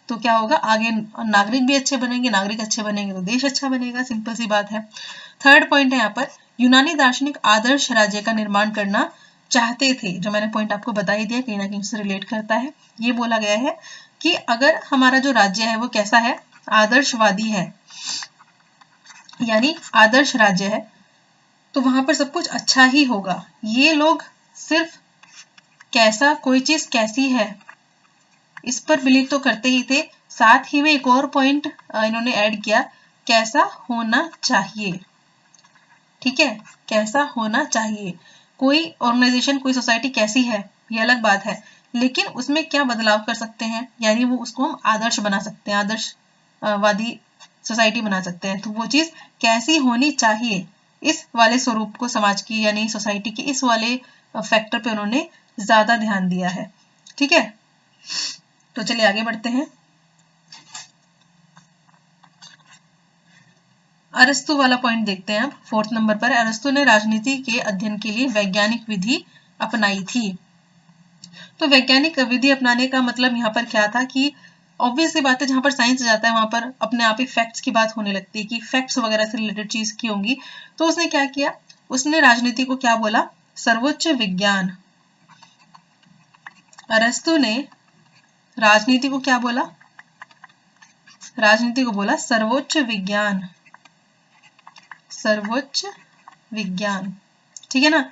तो क्या होगा, आगे नागरिक भी अच्छे बनेंगे, नागरिक अच्छे बनेंगे तो देश अच्छा बनेगा, सिंपल सी बात है। थर्ड पॉइंट है यहाँ पर, यूनानी दार्शनिक आदर्श राज्य का निर्माण करना चाहते थे, जो मैंने पॉइंट आपको बता ही दिया, कहीं ना कहीं उससे रिलेट करता है। ये बोला गया है कि अगर हमारा जो राज्य है वो कैसा है, आदर्शवादी है, यानी आदर्श राज्य है, तो वहां पर सब कुछ अच्छा ही होगा। ये लोग सिर्फ कैसा, कोई चीज कैसी है इस पर बिलीव तो करते ही थे, साथ ही में एक और पॉइंट इन्होंने ऐड किया, कैसा होना चाहिए। ठीक है, कैसा होना चाहिए। कोई ऑर्गेनाइजेशन, कोई सोसाइटी कैसी है ये अलग बात है, लेकिन उसमें क्या बदलाव कर सकते हैं, यानी वो उसको हम आदर्श बना सकते हैं, आदर्शवादी सोसाइटी बना सकते हैं। तो वो चीज कैसी होनी चाहिए, इस वाले स्वरूप को समाज की यानी सोसाइटी के इस वाले फैक्टर पे उन्होंने ज्यादा ध्यान दिया है। ठीक है, तो चलिए आगे बढ़ते हैं। अरस्तु वाला पॉइंट देखते हैं अब, फोर्थ नंबर पर, अरस्तु ने राजनीति के अध्ययन के लिए वैज्ञानिक विधि अपनाई थी। तो वैज्ञानिक विधि अपनाने का मतलब यहाँ पर क्या था कि ऑब्वियस सी बात है, जहां पर साइंस जाता है वहां पर अपने आप ही फैक्ट्स की बात होने लगती है कि फैक्ट्स वगैरह से रिलेटेड चीज की होंगी। तो उसने क्या किया, उसने राजनीति को क्या बोला, सर्वोच्च विज्ञान। अरस्तु ने राजनीति को क्या बोला, राजनीति को बोला सर्वोच्च विज्ञान, सर्वोच्च विज्ञान। ठीक है ना,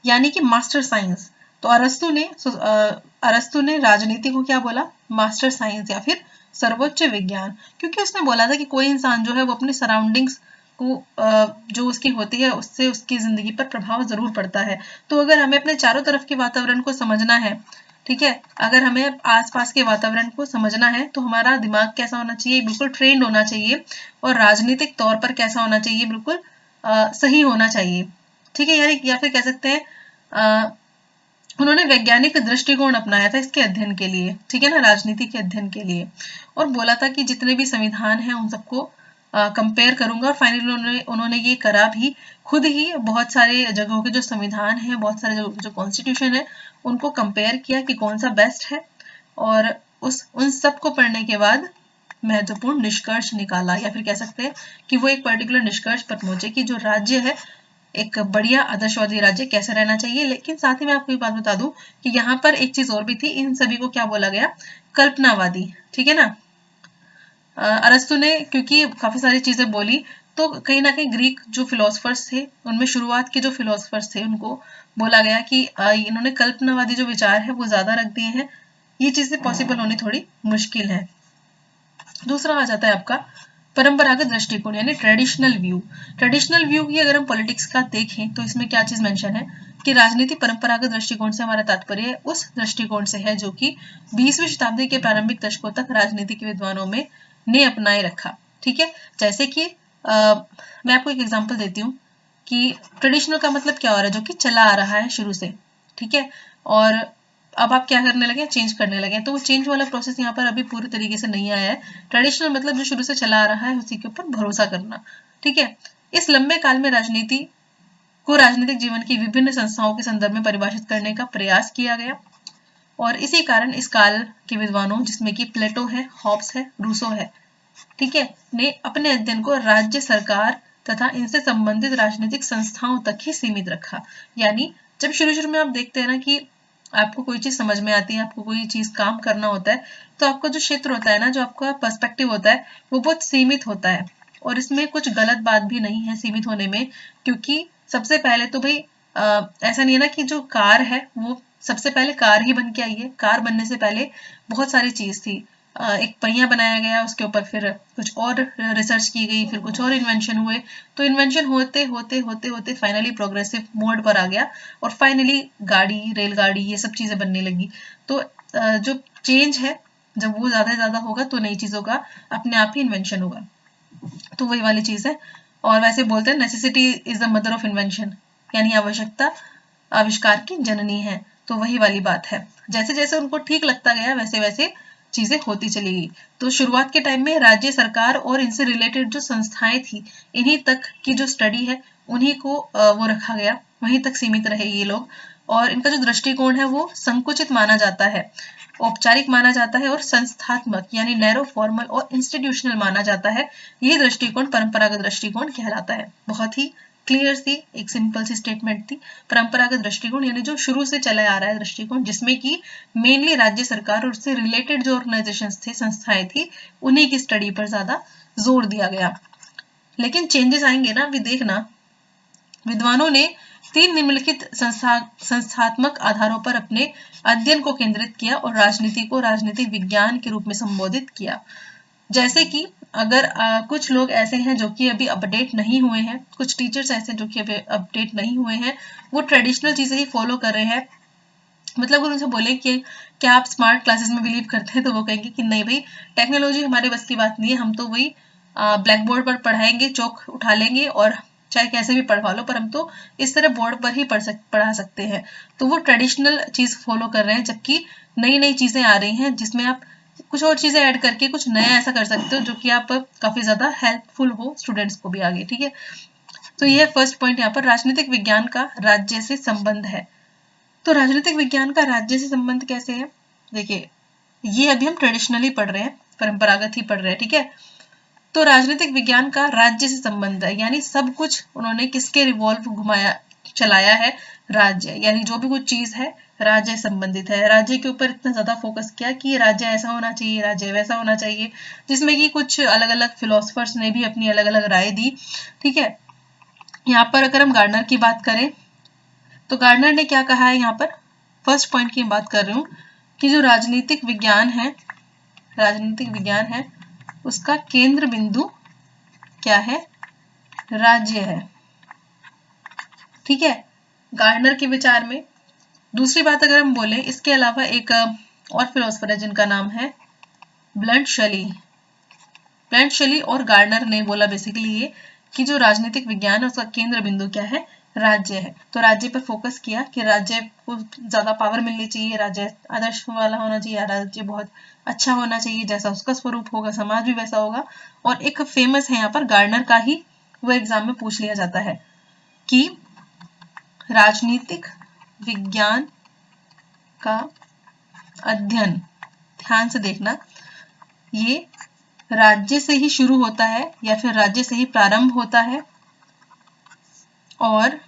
यानी कि मास्टर साइंस। तो अरस्तु ने राजनीति को क्या बोला, मास्टर साइंस या फिर सर्वोच्च विज्ञान, क्योंकि उसने बोला था कि कोई इंसान जो है वो अपनी सराउंडिंग्स को जो उसकी होती है उससे उसकी जिंदगी पर प्रभाव जरूर पड़ता है। तो अगर हमें अपने चारों तरफ के वातावरण को समझना है, ठीक है, अगर हमें आसपास के वातावरण को समझना है, तो हमारा दिमाग कैसा होना चाहिए, बिल्कुल ट्रेंड होना चाहिए, और राजनीतिक तौर पर कैसा होना चाहिए, बिल्कुल सही होना चाहिए। ठीक है, यार, या फिर कह सकते हैं उन्होंने वैज्ञानिक दृष्टिकोण अपनाया था इसके अध्ययन के लिए, ठीक है ना, राजनीति के अध्ययन के लिए, और बोला था कि जितने भी संविधान हैं उन सबको कंपेयर करूंगा, और फाइनली उन्होंने ये करा भी। खुद ही बहुत सारे जगहों के जो संविधान है, बहुत सारे जो कॉन्स्टिट्यूशन है, उनको कंपेयर किया कि कौन सा बेस्ट है, और उन सब को पढ़ने के बाद महत्वपूर्ण निष्कर्ष निकाला, या फिर कह सकते हैं कि वो एक पर्टिकुलर निष्कर्ष पर पहुंचे कि जो राज्य है एक बढ़िया आदर्शवादी राज्य कैसे रहना चाहिए। लेकिन साथ ही मैं आपको एक बात बता दूं कि यहाँ पर एक चीज और भी थी, इन सभी को क्या बोला गया, कल्पनावादी, ठीक है ना। अरस्तु ने क्योंकि काफी सारी चीजें बोली, तो कहीं ना कहीं ग्रीक जो फिलोसफर्स थे, उनमें शुरुआत के जो फिलोसफर्स थे, उनको बोला गया कि इन्होंने कल्पनावादी जो विचार है वो ज्यादा रख दिए हैं, ये चीजें पॉसिबल होनी थोड़ी मुश्किल है। दूसरा आ जाता है आपका परंपरागत दृष्टिकोण, यानी ट्रेडिशनल व्यू। ट्रेडिशनल व्यू की अगर हम पॉलिटिक्स का देखें तो इसमें क्या चीज मेंशन है कि राजनीति परंपरागत दृष्टिकोण से हमारा तात्पर्य उस दृष्टिकोण से है जो कि 20वीं शताब्दी के प्रारंभिक दशकों तक राजनीति के विद्वानों में ने अपनाए रखा, ठीक है। जैसे कि मैं आपको एक एग्जांपल देती हूँ कि ट्रेडिशनल का मतलब क्या हो रहा है, जो कि चला आ रहा है शुरू से, ठीक है, और अब आप क्या करने लगे, चेंज करने लगे, तो वो चेंज वाला प्रोसेस यहाँ पर अभी पूरी तरीके से नहीं आया है। ट्रेडिशनल मतलब जो शुरू से चला आ रहा है उसी के ऊपर भरोसा करना, ठीक है। इस लंबे काल में राजनीति को राजनीतिक जीवन की विभिन्न संस्थाओं के संदर्भ में परिभाषित करने का प्रयास किया गया, और इसी कारण इस काल के विद्वानों, जिसमें कि प्लेटो है, हॉब्स है, रूसो है, ठीक है, ने अपने अध्ययन को राज्य सरकार तथा इनसे संबंधित राजनीतिक संस्थाओं तक ही सीमित रखा। यानी जब शुरू शुरू में आप देखते हैं ना कि आपको कोई चीज समझ में आती है, आपको कोई चीज काम करना होता है, तो आपका जो क्षेत्र होता है ना, जो आपका पर्सपेक्टिव होता है, वो बहुत सीमित होता है, और इसमें कुछ गलत बात भी नहीं है सीमित होने में, क्योंकि सबसे पहले तो भाई ऐसा नहीं है ना कि जो कार है वो सबसे पहले कार ही बन के आई है। कार बनने से पहले बहुत सारी चीज थी, एक पहिया बनाया गया, उसके ऊपर फिर कुछ और रिसर्च की गई, फिर कुछ और इन्वेंशन हुए, तो इन्वेंशन होते होते होते होते फाइनली प्रोग्रेसिव मोड पर आ गया, और फाइनली गाड़ी, रेलगाड़ी, ये सब चीजें बनने लगी। तो जो चेंज है, जब वो ज्यादा से ज्यादा होगा तो नई चीजों का अपने आप ही इन्वेंशन होगा, तो वही वाली चीज है। और वैसे बोलते हैं necessity is the mother of invention, यानी आवश्यकता आविष्कार की जननी है, तो वही वाली बात है। जैसे जैसे उनको ठीक लगता गया वैसे वैसे चीजें होती चली गई। तो शुरुआत के टाइम में राज्य सरकार और इनसे रिलेटेड जो संस्थाएं थी, इन्हीं तक की जो स्टडी है उन्हीं को वो रखा गया, वहीं तक सीमित रहे ये लोग, और इनका जो दृष्टिकोण है वो संकुचित माना जाता है, औपचारिक माना जाता है, और संस्थात्मक यानी नैरो फॉर्मल और इंस्टीट्यूशनल माना जाता है। यह दृष्टिकोण परंपरागत दृष्टिकोण कहलाता है। बहुत ही क्लियर सी एक सिंपल सी स्टेटमेंट थी। परंपरागत दृष्टिकोण यानी जो शुरू से चला आ रहा है दृष्टिकोण, जिसमें कि मेनली राज्य सरकार और उससे रिलेटेड जो ऑर्गेनाइजेशंस थे, संस्थाएं थी, उन्हीं की स्टडी पर ज्यादा जोर दिया गया। लेकिन चेंजेस आएंगे ना, अभी देखना। विद्वानों ने 3 निम्नलिखित संस्थात्मक आधारों पर अपने अध्ययन को केंद्रित किया और राजनीति को राजनीतिक विज्ञान के रूप में संबोधित किया। जैसे कि अगर कुछ लोग ऐसे हैं जो कि अभी अपडेट नहीं हुए हैं, कुछ टीचर्स ऐसे जो कि अभी अपडेट नहीं हुए हैं, वो ट्रेडिशनल चीजें ही फॉलो कर रहे हैं। मतलब अगर उनसे बोले कि क्या आप स्मार्ट क्लासेस में बिलीव करते हैं, तो वो कहेंगे कि नहीं भाई, टेक्नोलॉजी हमारे बस की बात नहीं है, हम तो वही ब्लैक बोर्ड पर पढ़ाएंगे, चौक उठा लेंगे और चाहे कैसे भी पढ़वा लो, पर हम तो इस तरह बोर्ड पर ही पढ़ा सकते हैं। तो वो ट्रेडिशनल चीज फॉलो कर रहे हैं, जबकि नई नई चीजें आ रही हैं जिसमें आप कुछ और चीजें ऐड करके कुछ नया ऐसा कर सकते हो जो कि आप काफी ज्यादा हेल्पफुल हो स्टूडेंट्स को भी आगे, ठीक है। तो यह फर्स्ट पॉइंट यहाँ पर राजनीतिक विज्ञान का राज्य से संबंध है। तो राजनीतिक विज्ञान का राज्य से संबंध कैसे है, देखिए ये अभी हम ट्रेडिशनली पढ़ रहे हैं, परंपरागत ही पढ़ रहे हैं, ठीक है। तो राजनीतिक विज्ञान का राज्य से संबंध है, यानी सब कुछ उन्होंने किसके रिवॉल्व घुमाया चलाया है, राज्य, यानी जो भी कुछ चीज है राज्य संबंधित है। राज्य के ऊपर इतना ज्यादा फोकस किया कि राज्य ऐसा होना चाहिए, राज्य वैसा होना चाहिए, जिसमें कि कुछ अलग अलग फिलोसफर्स ने भी अपनी अलग अलग राय दी, ठीक है। यहाँ पर अगर हम गार्डनर की बात करें तो गार्डनर ने क्या कहा है, यहाँ पर फर्स्ट पॉइंट की बात कर रही हूँ कि जो राजनीतिक विज्ञान है उसका केंद्र बिंदु क्या है, राज्य है, ठीक है, गार्डनर के विचार में। दूसरी बात अगर हम बोले, इसके अलावा एक और फिलोसफर है जिनका नाम है ब्लंट शली और गार्डनर ने बोला बेसिकली ये कि जो राजनीतिक विज्ञान है उसका केंद्र बिंदु क्या है, राज्य है। तो राज्य पर फोकस किया कि राज्य को ज्यादा पावर मिलनी चाहिए, राज्य आदर्श वाला होना चाहिए, राज्य बहुत अच्छा होना चाहिए, जैसा उसका स्वरूप होगा समाज भी वैसा होगा। और एक फेमस है यहाँ पर गार्डनर का ही वो एग्जाम में पूछ लिया जाता है कि राजनीतिक विज्ञान का अध्ययन, ध्यान से देखना, ये राज्य से ही शुरू होता है या फिर राज्य से ही प्रारंभ होता है, और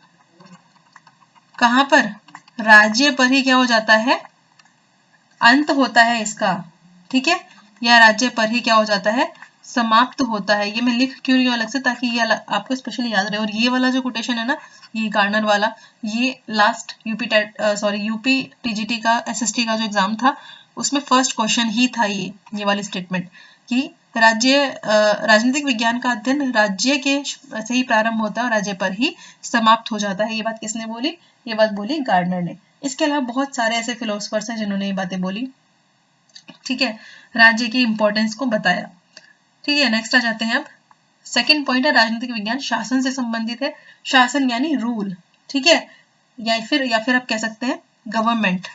कहां पर, राज्य पर ही क्या हो जाता है, अंत होता है इसका, ठीक है, या राज्य पर ही क्या हो जाता है, समाप्त होता है। ये मैं लिख क्यों रही हूँ अलग से, ताकि ये आपको स्पेशली याद रहे। और ये वाला जो कोटेशन है ना, ये गार्डनर वाला, ये लास्ट यूपी टीजीटी का एसएसटी का जो एग्जाम था उसमें फर्स्ट क्वेश्चन ही था ये वाली स्टेटमेंट कि राजनीतिक विज्ञान का अध्ययन राज्य के से ही प्रारंभ होता है और राज्य पर ही समाप्त हो जाता है। ये बात किसने बोली, ये बात बोली गार्डनर ने। इसके अलावा बहुत सारे ऐसे फिलोसफर्स हैं जिन्होंने ये बातें बोली, ठीक है, राज्य की इंपॉर्टेंस को बताया। ठीक है, नेक्स्ट आ जाते हैं अब। सेकंड पॉइंट है राजनीतिक विज्ञान शासन से संबंधित है। शासन यानी रूल, ठीक है, या फिर आप कह सकते हैं गवर्नमेंट,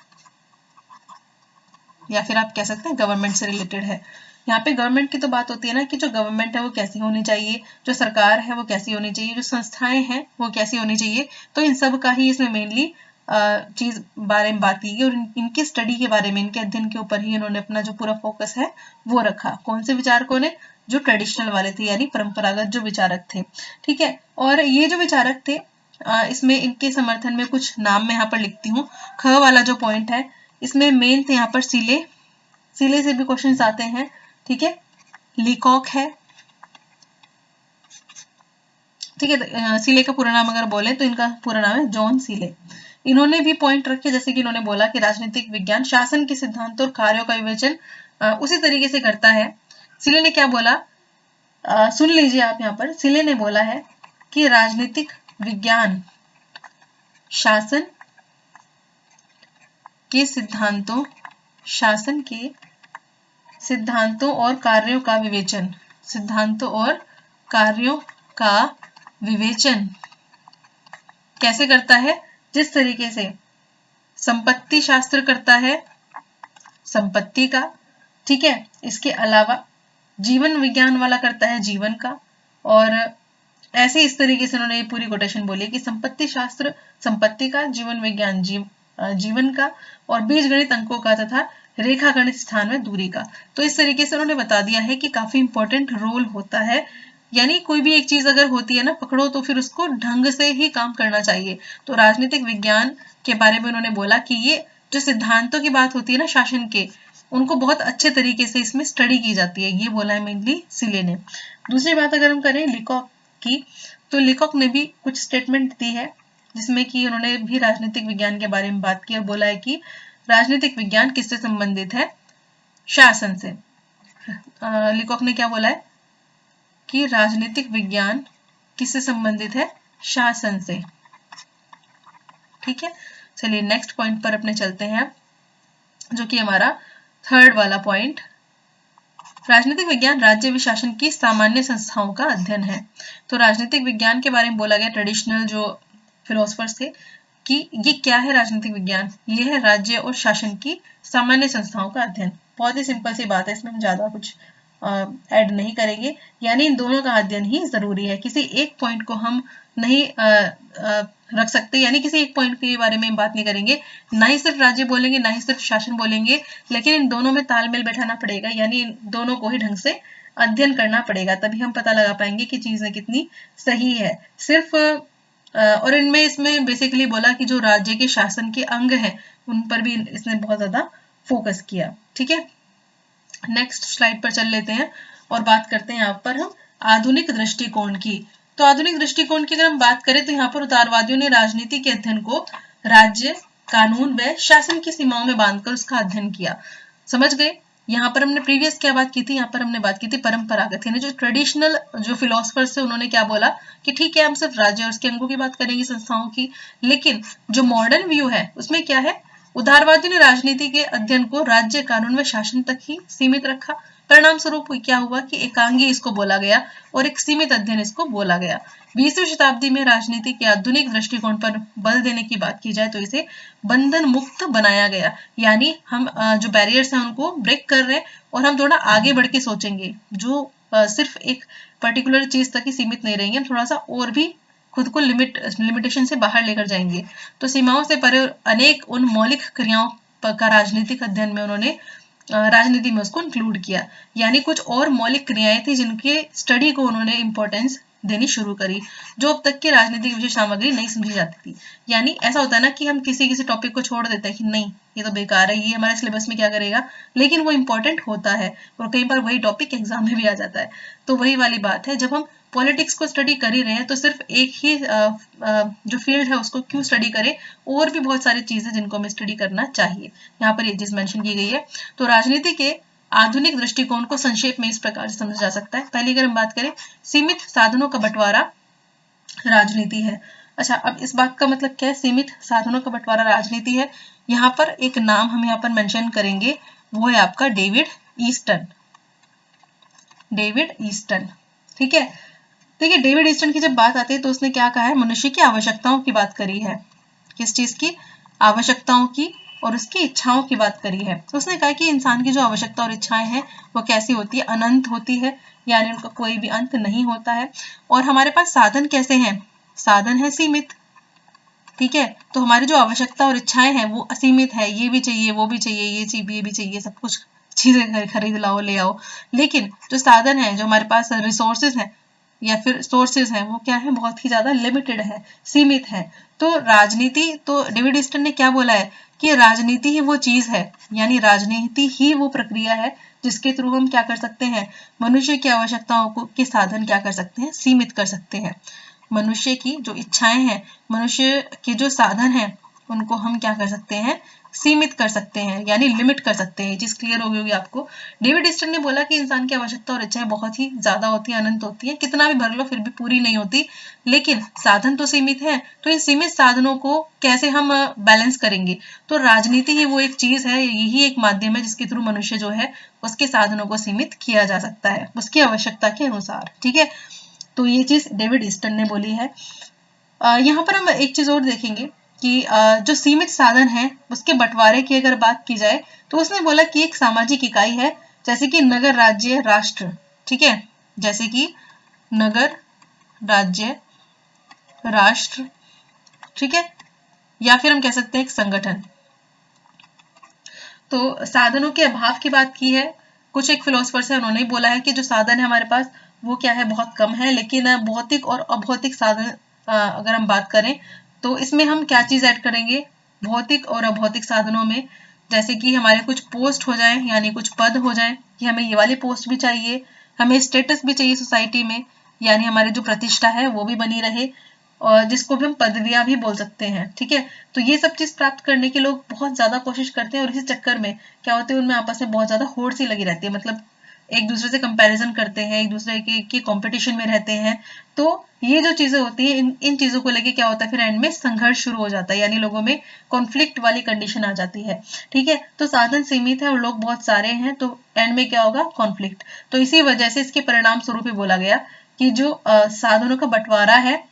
या फिर आप कह सकते हैं गवर्नमेंट से रिलेटेड है। यहाँ पे गवर्नमेंट की तो बात होती है ना कि जो गवर्नमेंट है वो कैसी होनी चाहिए, जो सरकार है वो कैसी होनी चाहिए, जो संस्थाएं हैं वो कैसी होनी चाहिए। तो इन सब का ही इसमें मेनली चीज बारे में बात की गई और इनके स्टडी के बारे में, इनके अध्ययन के ऊपर ही इन्होंने अपना जो पूरा फोकस है वो रखा। कौन से विचारकों ने, जो ट्रेडिशनल वाले थे यानी परंपरागत जो विचारक थे, ठीक है। और ये जो विचारक थे इसमें इनके समर्थन में कुछ नाम मैं यहाँ पर लिखती हूँ। ख वाला जो पॉइंट है इसमें मेन थे यहाँ पर सिले से भी क्वेश्चन आते हैं, ठीक है। लीकॉक है, ठीक है। सिले का पूरा नाम अगर बोले तो इनका पूरा नाम है जॉन सिले। इन्होंने भी पॉइंट रखे, जैसे कि इन्होंने बोला कि राजनीतिक विज्ञान शासन के सिद्धांतों और कार्यों का विवेचन उसी तरीके से करता है। सिले ने क्या बोला, सुन लीजिए आप यहाँ पर। सिले ने बोला है कि राजनीतिक विज्ञान शासन के सिद्धांतों और कार्यों का विवेचन कैसे करता है, जिस तरीके से संपत्ति शास्त्र करता है संपत्ति का, ठीक है। इसके अलावा जीवन विज्ञान वाला करता है जीवन का, और ऐसे इस तरीके से उन्होंने पूरी कोटेशन बोली कि संपत्ति शास्त्र संपत्ति का, जीवन विज्ञान जीवन का, और बीजगणित अंकों का तथा रेखा गणित स्थान में दूरी का। तो इस तरीके से उन्होंने बता दिया है कि काफी इंपॉर्टेंट रोल होता है, यानी कोई भी एक चीज अगर होती है ना, पकड़ो तो फिर उसको ढंग से ही काम करना चाहिए। तो राजनीतिक विज्ञान के बारे में उन्होंने बोला कि ये जो सिद्धांतों की बात होती है ना शासन के, उनको बहुत अच्छे तरीके से इसमें स्टडी की जाती है, ये बोला है मेनली सिले ने। दूसरी बात अगर हम करें लीकॉक की, तो लीकॉक ने भी कुछ स्टेटमेंट दी है जिसमें कि उन्होंने भी राजनीतिक विज्ञान के बारे में बात की और बोला है कि राजनीतिक विज्ञान किससे संबंधित है, शासन से। लीकॉक ने क्या बोला है कि राजनीतिक विज्ञान किससे संबंधित है, शासन से, ठीक है। चलिए नेक्स्ट पॉइंट पर अपने चलते हैं, जो कि हमारा थर्ड वाला पॉइंट, राजनीतिक विज्ञान राज्य विशासन की सामान्य संस्थाओं का अध्ययन है। तो राजनीतिक विज्ञान के बारे में बोला गया, ट्रेडिशनल जो फिलोसफर्स थे, कि ये क्या है राजनीतिक विज्ञान, ये है राज्य और शासन की सामान्य संस्थाओं का अध्ययन। बहुत ही सिंपल सी बात है, इसमें हम ज्यादा कुछ ऐड नहीं करेंगे, यानी इन दोनों का अध्ययन ही जरूरी है। किसी एक पॉइंट को हम नहीं रख सकते, यानी किसी एक पॉइंट के बारे में बात नहीं करेंगे, ना ही सिर्फ राज्य बोलेंगे ना ही सिर्फ शासन बोलेंगे, लेकिन इन दोनों में तालमेल बैठाना पड़ेगा, यानी इन दोनों को ही ढंग से अध्ययन करना पड़ेगा, तभी हम पता लगा पाएंगे कि चीजें कितनी सही है। सिर्फ और इसमें बेसिकली बोला कि जो राज्य के शासन के अंग हैं उन पर भी इसने बहुत ज्यादा फोकस किया, ठीक है। नेक्स्ट स्लाइड पर चल लेते हैं और बात करते हैं यहाँ पर हम आधुनिक दृष्टिकोण की। तो आधुनिक दृष्टिकोण की अगर हम बात करें तो यहाँ पर उदारवादियों ने राजनीति के अध्ययन को राज्य, कानून व शासन की सीमाओं में बांधकर उसका अध्ययन किया। समझ गए, यहाँ पर हमने प्रीवियस क्या बात की थी, यहाँ पर हमने बात की थी परंपरागत, यानी जो ट्रेडिशनल जो फिलोसफर्स थे उन्होंने क्या बोला कि ठीक है हम सिर्फ राज्य और उसके अंगों की बात करेंगे, संस्थाओं की, लेकिन जो मॉडर्न व्यू है उसमें क्या है, उदारवादियों ने राजनीति के अध्ययन को राज्य, कानून व शासन तक ही सीमित रखा। परिणाम स्वरूप क्या हुआ कि एकांगी इसको बोला गया और एक सीमित अध्ययन इसको बोला गया। 20वीं शताब्दी में राजनीति के आधुनिक दृष्टिकोण पर बल देने की बात की जाए तो इसे बंधन मुक्त बनाया गया, यानी हम जो बैरियर्स हैं उनको ब्रेक कर रहे हैं और हम थोड़ा आगे बढ़ के सोचेंगे, जो सिर्फ एक पर्टिकुलर चीज तक ही सीमित नहीं रहेंगे, हम थोड़ा सा और भी खुद को लिमिटेशन से बाहर लेकर जाएंगे। तो सीमाओं से परे अनेक उन मौलिक क्रियाओं का राजनीतिक अध्ययन में उन्होंने राजनीति में उसको इंक्लूड किया, यानी कुछ और मौलिक क्रियाएं थी जिनके स्टडी को उन्होंने इंपॉर्टेंस देनी शुरू करी, जो अब तक की राजनीतिक विषय सामग्री नहीं समझी जाती थी। यानी ऐसा होता है ना कि हम किसी किसी टॉपिक को छोड़ देते हैं कि नहीं ये तो बेकार है, ये हमारे सिलेबस में क्या करेगा, लेकिन वो इंपॉर्टेंट होता है और कई बार वही टॉपिक एग्जाम में भी आ जाता है। तो वही वाली बात है, जब हम पॉलिटिक्स को स्टडी कर ही रहे हैं तो सिर्फ एक ही जो फील्ड है उसको क्यों स्टडी करें, और भी बहुत सारी चीजें जिनको हमें स्टडी करना चाहिए। यहाँ पर ये चीज मेंशन की गई है। तो राजनीति के आधुनिक दृष्टिकोण को संक्षेप में इस प्रकार से समझा जा सकता है। पहले अगर हम बात करें, सीमित साधनों का बंटवारा राजनीति है। अच्छा, अब इस बात का मतलब क्या है, सीमित साधनों का बंटवारा राजनीति है। यहाँ पर एक नाम हम यहाँ पर मेंशन करेंगे, वो है आपका डेविड ईस्टन। डेविड ईस्टन, ठीक है। देखिए डेविड ईस्टन की जब बात आती है तो उसने क्या कहा है, मनुष्य की आवश्यकताओं की बात करी है। किस चीज की? आवश्यकताओं की और उसकी इच्छाओं की बात करी है। तो उसने कहा कि इंसान की जो आवश्यकता और इच्छाएं हैं वो कैसी होती है, अनंत होती है, यानी उनका कोई भी अंत नहीं होता है। और हमारे पास साधन कैसे हैं, साधन है सीमित, ठीक है। तो हमारी जो आवश्यकता और इच्छाएं हैं वो असीमित है, ये भी चाहिए वो भी चाहिए, ये भी चाहिए, सब कुछ चीजें खरीद लाओ ले आओ। लेकिन जो साधन है, जो हमारे पास रिसोर्सेज हैं या फिर सोर्सेज हैं, वो क्या है, बहुत ही ज्यादा लिमिटेड है, सीमित है। तो राजनीति, तो डेविड ईस्टन ने क्या बोला है कि राजनीति ही वो चीज है, यानी राजनीति ही वो प्रक्रिया है जिसके थ्रू हम क्या कर सकते हैं, मनुष्य की आवश्यकताओं को के साधन क्या कर सकते हैं, सीमित कर सकते हैं। मनुष्य की जो इच्छाएं हैं, मनुष्य के जो साधन हैं, उनको हम क्या कर सकते हैं, सीमित कर सकते हैं, यानी लिमिट कर सकते हैं। ये चीज क्लियर हो गई होगी आपको। डेविड ईस्टन ने बोला कि इंसान की आवश्यकता और इच्छाएं बहुत ही ज्यादा होती है, अनंत होती है, कितना भी भर लो फिर भी पूरी नहीं होती, लेकिन साधन तो सीमित है। तो इन सीमित साधनों को कैसे हम बैलेंस करेंगे, तो राजनीति ही वो एक चीज है, यही एक माध्यम है जिसके थ्रू मनुष्य जो है उसके साधनों को सीमित किया जा सकता है उसकी आवश्यकता के अनुसार, ठीक है। तो ये चीज डेविड ईस्टन ने बोली है। यहाँ पर हम एक चीज और देखेंगे कि जो सीमित साधन है उसके बंटवारे की अगर बात की जाए तो उसने बोला कि एक सामाजिक इकाई है, जैसे कि नगर, राज्य, राष्ट्र, ठीक है, जैसे कि नगर, राज्य, राष्ट्र, ठीक है, या फिर हम कह सकते हैं एक संगठन। तो साधनों के अभाव की बात की है, कुछ एक फिलोसफर्स है उन्होंने बोला है कि जो साधन है हमारे पास वो क्या है, बहुत कम है, लेकिन भौतिक और अभौतिक साधन अगर हम बात करें तो इसमें हम क्या चीज ऐड करेंगे, भौतिक और अभौतिक साधनों में, जैसे कि हमारे कुछ पोस्ट हो जाए, यानी कुछ पद हो जाए कि हमें ये वाली पोस्ट भी चाहिए, हमें स्टेटस भी चाहिए सोसाइटी में, यानी हमारी जो प्रतिष्ठा है वो भी बनी रहे, और जिसको भी हम पदवियां भी बोल सकते हैं, ठीक है। तो ये सब चीज प्राप्त करने के लोग बहुत ज्यादा कोशिश करते हैं और इसी चक्कर में क्या होते हैं, उनमें आपस में बहुत ज्यादा होड़ सी लगी रहती है, मतलब एक दूसरे से कंपैरिजन करते हैं, एक दूसरे की कंपटीशन में रहते हैं। तो ये जो चीजें होती हैं, इन चीजों को लेके क्या होता है, फिर एंड में संघर्ष शुरू हो जाता है, यानी लोगों में कॉन्फ्लिक्ट वाली कंडीशन आ जाती है, ठीक है। तो साधन सीमित है और लोग बहुत सारे हैं, तो एंड में क्या होगा, कॉन्फ्लिक्ट। तो इसी वजह से इसके परिणाम स्वरूप ही बोला गया कि जो साधनों का बंटवारा है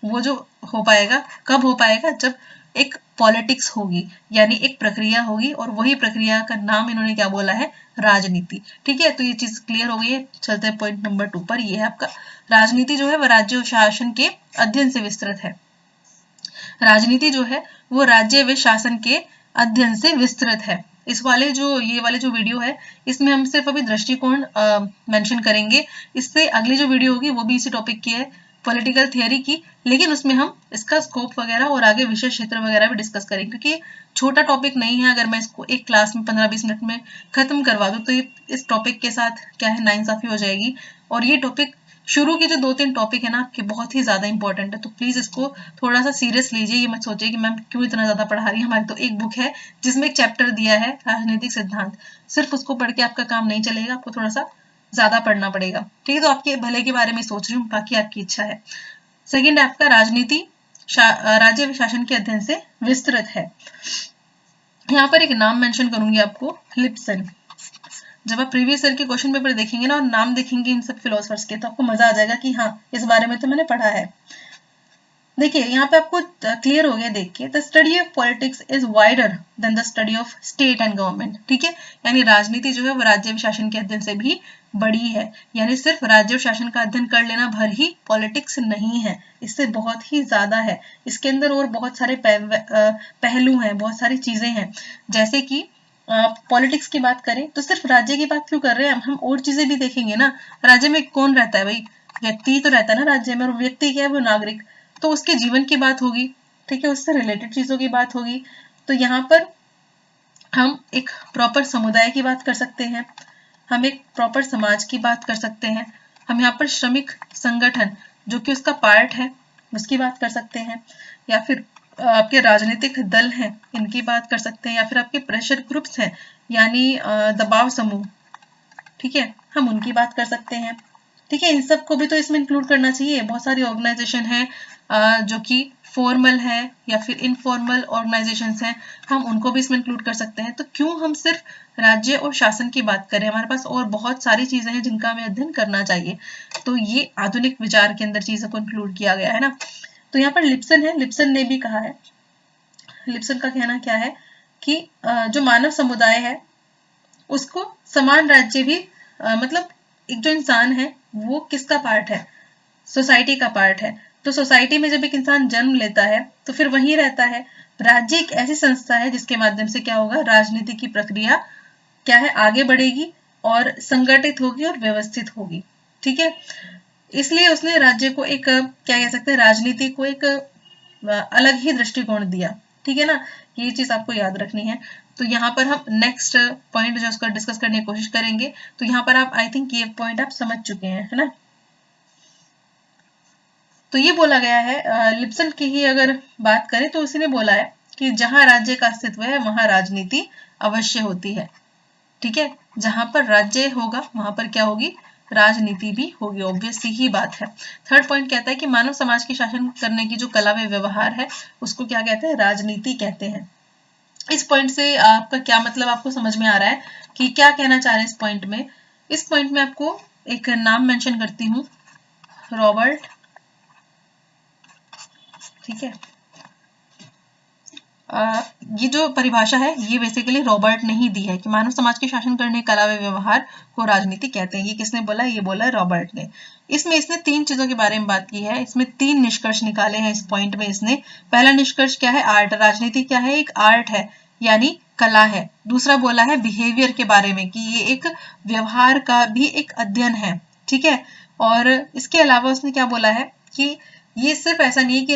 वो जो हो पाएगा, कब हो पाएगा, जब एक पॉलिटिक्स होगी, यानी एक प्रक्रिया होगी, और वही प्रक्रिया का नाम इन्होंने क्या बोला है, राजनीति, ठीक है। तो ये चीज क्लियर हो गई है। चलते हैं पॉइंट नंबर 2 पर। ये है आपका राजनीति जो है वह राज्य शासन के अध्ययन से विस्तृत है। राजनीति जो है वो राज्य व शासन के अध्ययन से विस्तृत है। इस वाले जो ये वाले जो वीडियो है इसमें हम सिर्फ अभी दृष्टिकोण मेंशन करेंगे, इससे अगली जो वीडियो होगी वो भी इसी टॉपिक की है, पॉलिटिकल थियरी की, लेकिन उसमें हम इसका स्कोप वगैरह और आगे विषय क्षेत्र वगैरह भी डिस्कस करेंगे, क्योंकि छोटा टॉपिक नहीं है। अगर मैं इसको एक क्लास में 15-20 मिनट में खत्म करवा दूं तो इस टॉपिक के साथ क्या है, नाइंसाफी हो जाएगी। और ये टॉपिक शुरू के जो 2-3 टॉपिक है ना आपके, बहुत ही ज्यादा इंपॉर्टेंट है, तो प्लीज इसको थोड़ा सा सीरियस लीजिए। ये मत सोचिए कि मैम क्यों इतना ज्यादा पढ़ा रही है, हमारी तो एक बुक है जिसमें एक चैप्टर दिया है राजनीतिक सिद्धांत, सिर्फ उसको पढ़ के आपका काम नहीं चलेगा, आपको थोड़ा सा ज्यादा पढ़ना पड़ेगा, ठीक है। तो आपके भले के बारे में सोच रही हूँ, बाकी आपकी इच्छा है। सेकेंड है आपका राजनीति राज्य शासन के अध्ययन से विस्तृत है। यहाँ पर एक नाम मेंशन करूंगी आपको, लिप्सन। जब आप प्रीवियस ईयर के क्वेश्चन पेपर देखेंगे ना और नाम देखेंगे इन सब फिलोसफर्स के, तो आपको मजा आ जाएगा कि हाँ इस बारे में तो मैंने पढ़ा है। देखिए यहाँ पे आपको क्लियर हो गया देख के, the study of politics is wider than the study of state and government. ठीक है, यानी राजनीति जो है वो राज्य शासन के अध्ययन से भी बड़ी है। यानी सिर्फ राज्य और शासन का अध्ययन कर लेना भर ही पॉलिटिक्स नहीं है, इससे बहुत ही ज्यादा है। इसके अंदर और बहुत सारे पहलू हैं, बहुत सारी चीजें हैं। जैसे कि पॉलिटिक्स की बात करें तो सिर्फ राज्य की बात क्यों कर रहे हैं हम और चीजें भी देखेंगे ना। राज्य में कौन रहता है भाई, व्यक्ति तो रहता है ना राज्य में, और व्यक्ति क्या है वो नागरिक, तो उसके जीवन की बात होगी। ठीक है, उससे रिलेटेड चीजों की बात होगी। तो यहाँ पर हम एक प्रॉपर समुदाय की बात कर सकते हैं, हम एक प्रॉपर समाज की बात कर सकते हैं, हम यहाँ पर श्रमिक संगठन जो कि उसका पार्ट है उसकी बात कर सकते हैं, या फिर आपके राजनीतिक दल हैं इनकी बात कर सकते हैं, या फिर आपके प्रेशर ग्रुप्स हैं यानी दबाव समूह, ठीक है, हम उनकी बात कर सकते हैं। ठीक है, इन सब को भी तो इसमें इंक्लूड करना चाहिए। बहुत सारी ऑर्गेनाइजेशन है जो कि फॉर्मल है या फिर इनफॉर्मल ऑर्गेनाइजेशंस हैं, हम उनको भी इसमें इंक्लूड कर सकते हैं। तो क्यों हम सिर्फ राज्य और शासन की बात करें, हमारे पास और बहुत सारी चीजें हैं जिनका हमें अध्ययन करना चाहिए। तो ये आधुनिक विचार के अंदर चीजों को इंक्लूड किया गया है ना। तो यहाँ पर लिप्सन है, लिप्सन ने भी कहा है, लिप्सन का कहना क्या है कि जो मानव समुदाय है उसको समान राज्य भी मतलब एक जो इंसान है वो किसका पार्ट है, सोसाइटी का पार्ट है। तो सोसाइटी में जब एक इंसान जन्म लेता है तो फिर वहीं रहता है। राज्य एक ऐसी संस्था है जिसके माध्यम से क्या होगा, राजनीति की प्रक्रिया क्या है आगे बढ़ेगी और संगठित होगी और व्यवस्थित होगी। ठीक है, इसलिए उसने राज्य को एक क्या कह सकते हैं, राजनीति को एक अलग ही दृष्टिकोण दिया। ठीक है ना, ये चीज आपको याद रखनी है। तो यहाँ पर हम नेक्स्ट पॉइंट जो उसको डिस्कस करने की कोशिश करेंगे। तो यहाँ पर आप आई थिंक ये पॉइंट आप समझ चुके हैं, है ना। तो ये बोला गया है, लिप्सन की ही अगर बात करें तो उसी ने बोला है कि जहां राज्य का अस्तित्व है वहां राजनीति अवश्य होती है। ठीक है, जहां पर राज्य होगा वहां पर क्या होगी, राजनीति भी होगी, ऑब्वियस सी ही बात है। थर्ड पॉइंट कहता है कि मानव समाज की शासन करने की जो कला व व्यवहार है उसको क्या कहते हैं, राजनीति कहते हैं। इस पॉइंट से आपका क्या मतलब आपको समझ में आ रहा है कि क्या कहना चाह रहे हैं इस पॉइंट में। इस पॉइंट में आपको एक नाम मेंशन करती हूँ, रॉबर्ट। ठीक है, ये जो परिभाषा है ये बेसिकली रॉबर्ट ने ही दी है कि मानव समाज के शासन करने कला व व्यवहार को राजनीति कहते हैं। ये किसने बोला, ये बोला है रॉबर्ट ने। इसमें इसने 3 चीजों के बारे में बात की है, इसमें 3 निष्कर्ष निकाले हैं इस पॉइंट में इसने। पहला निष्कर्ष क्या है, आर्ट, राजनीति क्या है, एक आर्ट है यानी कला है। दूसरा बोला है बिहेवियर के बारे में कि ये एक व्यवहार का भी एक अध्ययन है। ठीक है, और इसके अलावा उसने क्या बोला है कि ये सिर्फ ऐसा नहीं है कि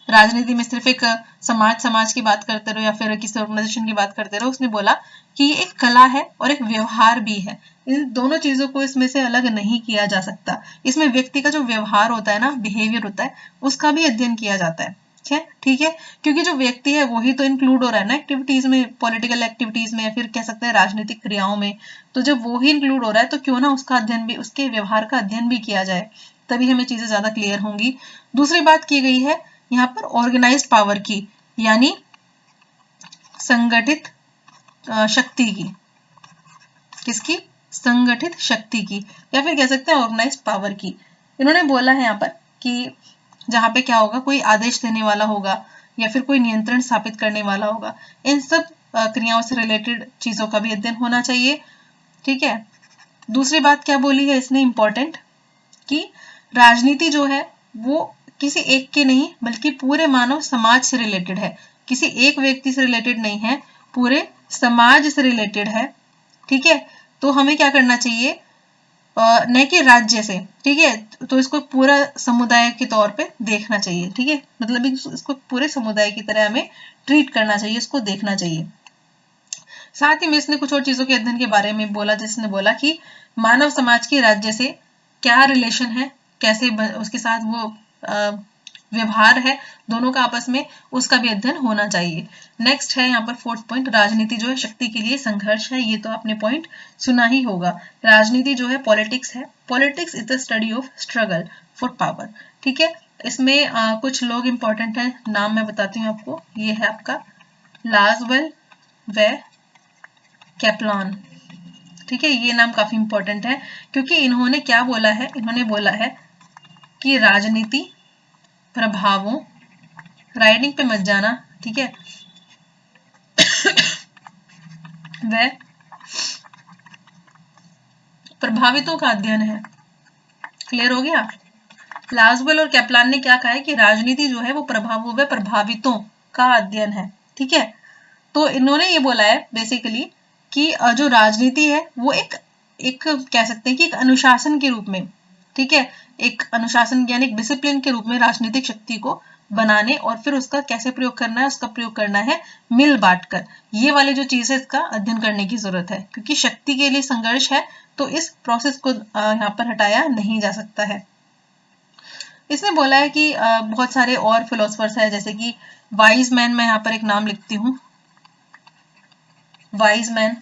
राजनीति में सिर्फ एक समाज की बात करते रहो या फिर किसी ऑर्गेनाइजेशन की बात करते रहो। उसने बोला कि ये एक कला है और एक व्यवहार भी है, इन दोनों चीजों को इसमें से अलग नहीं किया जा सकता। इसमें व्यक्ति का जो व्यवहार होता है ना, बिहेवियर होता है, उसका भी अध्ययन किया जाता है। ठीक है, क्योंकि जो व्यक्ति है वही तो इंक्लूड हो रहा है ना एक्टिविटीज में, पॉलिटिकल एक्टिविटीज में, या फिर कह सकते हैं राजनीतिक क्रियाओं में। तो जब वो ही इंक्लूड हो रहा है तो क्यों ना उसका अध्ययन भी, उसके व्यवहार का अध्ययन भी किया जाए, तभी हमें चीजें ज्यादा क्लियर होंगी। दूसरी बात की गई है यहाँ पर ऑर्गेनाइज्ड पावर की, यानी संगठित शक्ति की। किसकी, संगठित शक्ति की, या फिर कह सकते हैं ऑर्गेनाइज्ड पावर की। इन्होंने बोला है यहाँ पर कि जहां पे क्या होगा, कोई आदेश देने वाला होगा या फिर कोई नियंत्रण स्थापित करने वाला होगा, इन सब क्रियाओं से रिलेटेड चीजों का भी अध्ययन होना चाहिए। ठीक है, दूसरी बात क्या बोली है इसने इंपॉर्टेंट, कि राजनीति जो है वो किसी एक के नहीं बल्कि पूरे मानव समाज से रिलेटेड है, किसी एक व्यक्ति से रिलेटेड नहीं है, पूरे समाज से रिलेटेड है। ठीक है, तो हमें क्या करना चाहिए, न कि राज्य से। ठीक है, तो इसको पूरा समुदाय के तौर पे देखना चाहिए। ठीक है, मतलब इसको पूरे समुदाय की तरह हमें ट्रीट करना चाहिए, इसको देखना चाहिए। साथ ही में इसने कुछ और चीजों के अध्ययन के बारे में बोला, जिसने बोला कि मानव समाज की राज्य से क्या रिलेशन है, कैसे उसके साथ वो व्यवहार है दोनों का आपस में, उसका भी अध्ययन होना चाहिए। नेक्स्ट है यहाँ पर 4th पॉइंट, राजनीति जो है शक्ति के लिए संघर्ष है। ये तो आपने पॉइंट सुना ही होगा। राजनीति जो है पॉलिटिक्स है, politics is the study of struggle for power. ठीक है, इसमें कुछ लोग इंपॉर्टेंट हैं, नाम मैं बताती हूँ आपको। ये है आपका लाजवेल व कैप्लान। ठीक है, ये नाम काफी इंपॉर्टेंट है क्योंकि इन्होंने क्या बोला है, इन्होंने बोला है कि राजनीति प्रभावों, राइडिंग पे मत जाना, ठीक है, वह प्रभावितों का अध्ययन है। क्लियर हो गया? लाजबेल और कैप्लान ने क्या कहा है कि राजनीति जो है वो प्रभावों व प्रभावितों का अध्ययन है। ठीक है, तो इन्होंने ये बोला है बेसिकली कि जो राजनीति है वो एक कह सकते हैं कि एक अनुशासन के रूप में, ठीक है, एक अनुशासन यानी एक डिसिप्लिन के रूप में राजनीतिक शक्ति को बनाने और फिर उसका कैसे प्रयोग करना है, उसका प्रयोग करना है मिल बांट कर। ये वाली जो चीज है इसका अध्ययन करने की जरूरत है क्योंकि शक्ति के लिए संघर्ष है तो इस प्रोसेस को यहाँ पर हटाया नहीं जा सकता है। इसने बोला है कि बहुत सारे और फिलोसफर्स हैं जैसे कि वाइज मैन, मैं यहाँ पर एक नाम लिखती हूँ, वाइज मैन।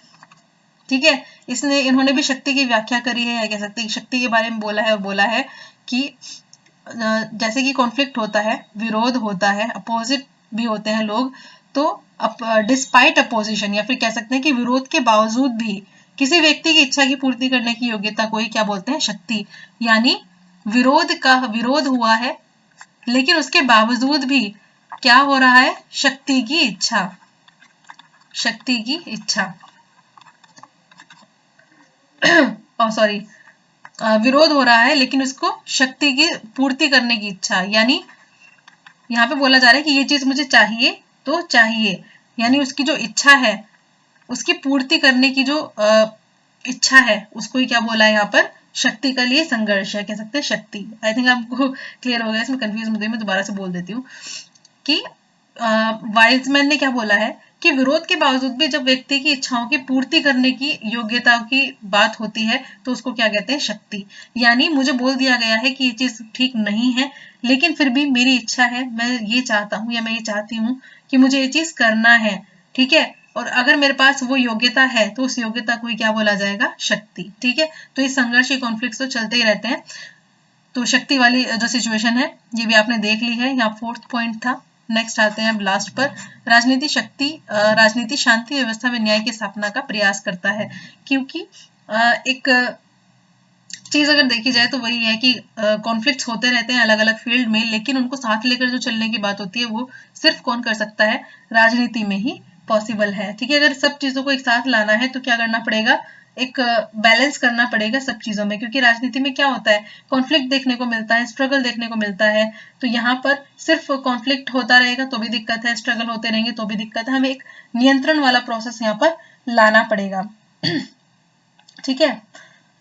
ठीक है, इन्होंने भी शक्ति की व्याख्या करी है, या कह सकते हैं शक्ति के बारे में बोला है और बोला है कि जैसे कि कॉन्फ्लिक्ट होता है, विरोध होता है, अपोजिट भी होते हैं लोग, तो डिस्पाइट अपोजिशन या फिर कह सकते हैं कि विरोध के बावजूद भी किसी व्यक्ति की इच्छा की पूर्ति करने की योग्यता को ही क्या बोलते हैं, शक्ति। यानी विरोध हुआ है लेकिन उसके बावजूद भी क्या हो रहा है, शक्ति की इच्छा, शक्ति की इच्छा सॉरी, विरोध हो रहा है लेकिन उसको शक्ति की पूर्ति करने की इच्छा। यानी यहाँ पे बोला जा रहा है कि ये चीज मुझे चाहिए तो चाहिए, यानी उसकी जो इच्छा है, उसकी पूर्ति करने की जो इच्छा है, उसको ही क्या बोला है यहाँ पर, शक्ति का लिए संघर्ष है, कह सकते हैं शक्ति। आई थिंक आपको क्लियर हो गया, इसमें कंफ्यूज मत होइए, मैं दोबारा से बोल देती हूँ कि वाइजमैन ने क्या बोला है कि विरोध के बावजूद भी जब व्यक्ति की इच्छाओं की पूर्ति करने की योग्यता की बात होती है तो उसको क्या कहते हैं, शक्ति। यानी मुझे बोल दिया गया है कि ये चीज ठीक नहीं है लेकिन फिर भी मेरी इच्छा है, मैं ये चाहता हूँ या मैं ये चाहती हूँ कि मुझे ये चीज करना है, ठीक है, और अगर मेरे पास वो योग्यता है तो उस योग्यता को ही क्या बोला जाएगा, शक्ति। ठीक है, तो इस संघर्ष, कॉन्फ्लिक्ट तो चलते ही रहते हैं। तो शक्ति वाली जो सिचुएशन है ये भी आपने देख ली है, यहाँ 4th पॉइंट था। नेक्स्ट आते हैं अब लास्ट पर, राजनीति शांति व्यवस्था में न्याय की स्थापना का प्रयास करता है। क्योंकि एक चीज अगर देखी जाए तो वही है कि कॉन्फ्लिक्ट्स होते रहते हैं अलग अलग फील्ड में, लेकिन उनको साथ लेकर जो चलने की बात होती है वो सिर्फ कौन कर सकता है, राजनीति में ही पॉसिबल है। ठीक है, अगर सब चीजों को एक साथ लाना है तो क्या करना पड़ेगा, एक बैलेंस करना पड़ेगा सब चीजों में, क्योंकि राजनीति में क्या होता है, कॉन्फ्लिक्ट देखने को मिलता है, स्ट्रगल देखने को मिलता है। तो यहाँ पर सिर्फ कॉन्फ्लिक्ट होता रहेगा तो भी दिक्कत है, स्ट्रगल होते रहेंगे तो भी दिक्कत है, हमें एक नियंत्रण वाला प्रोसेस यहाँ पर लाना पड़ेगा। ठीक है,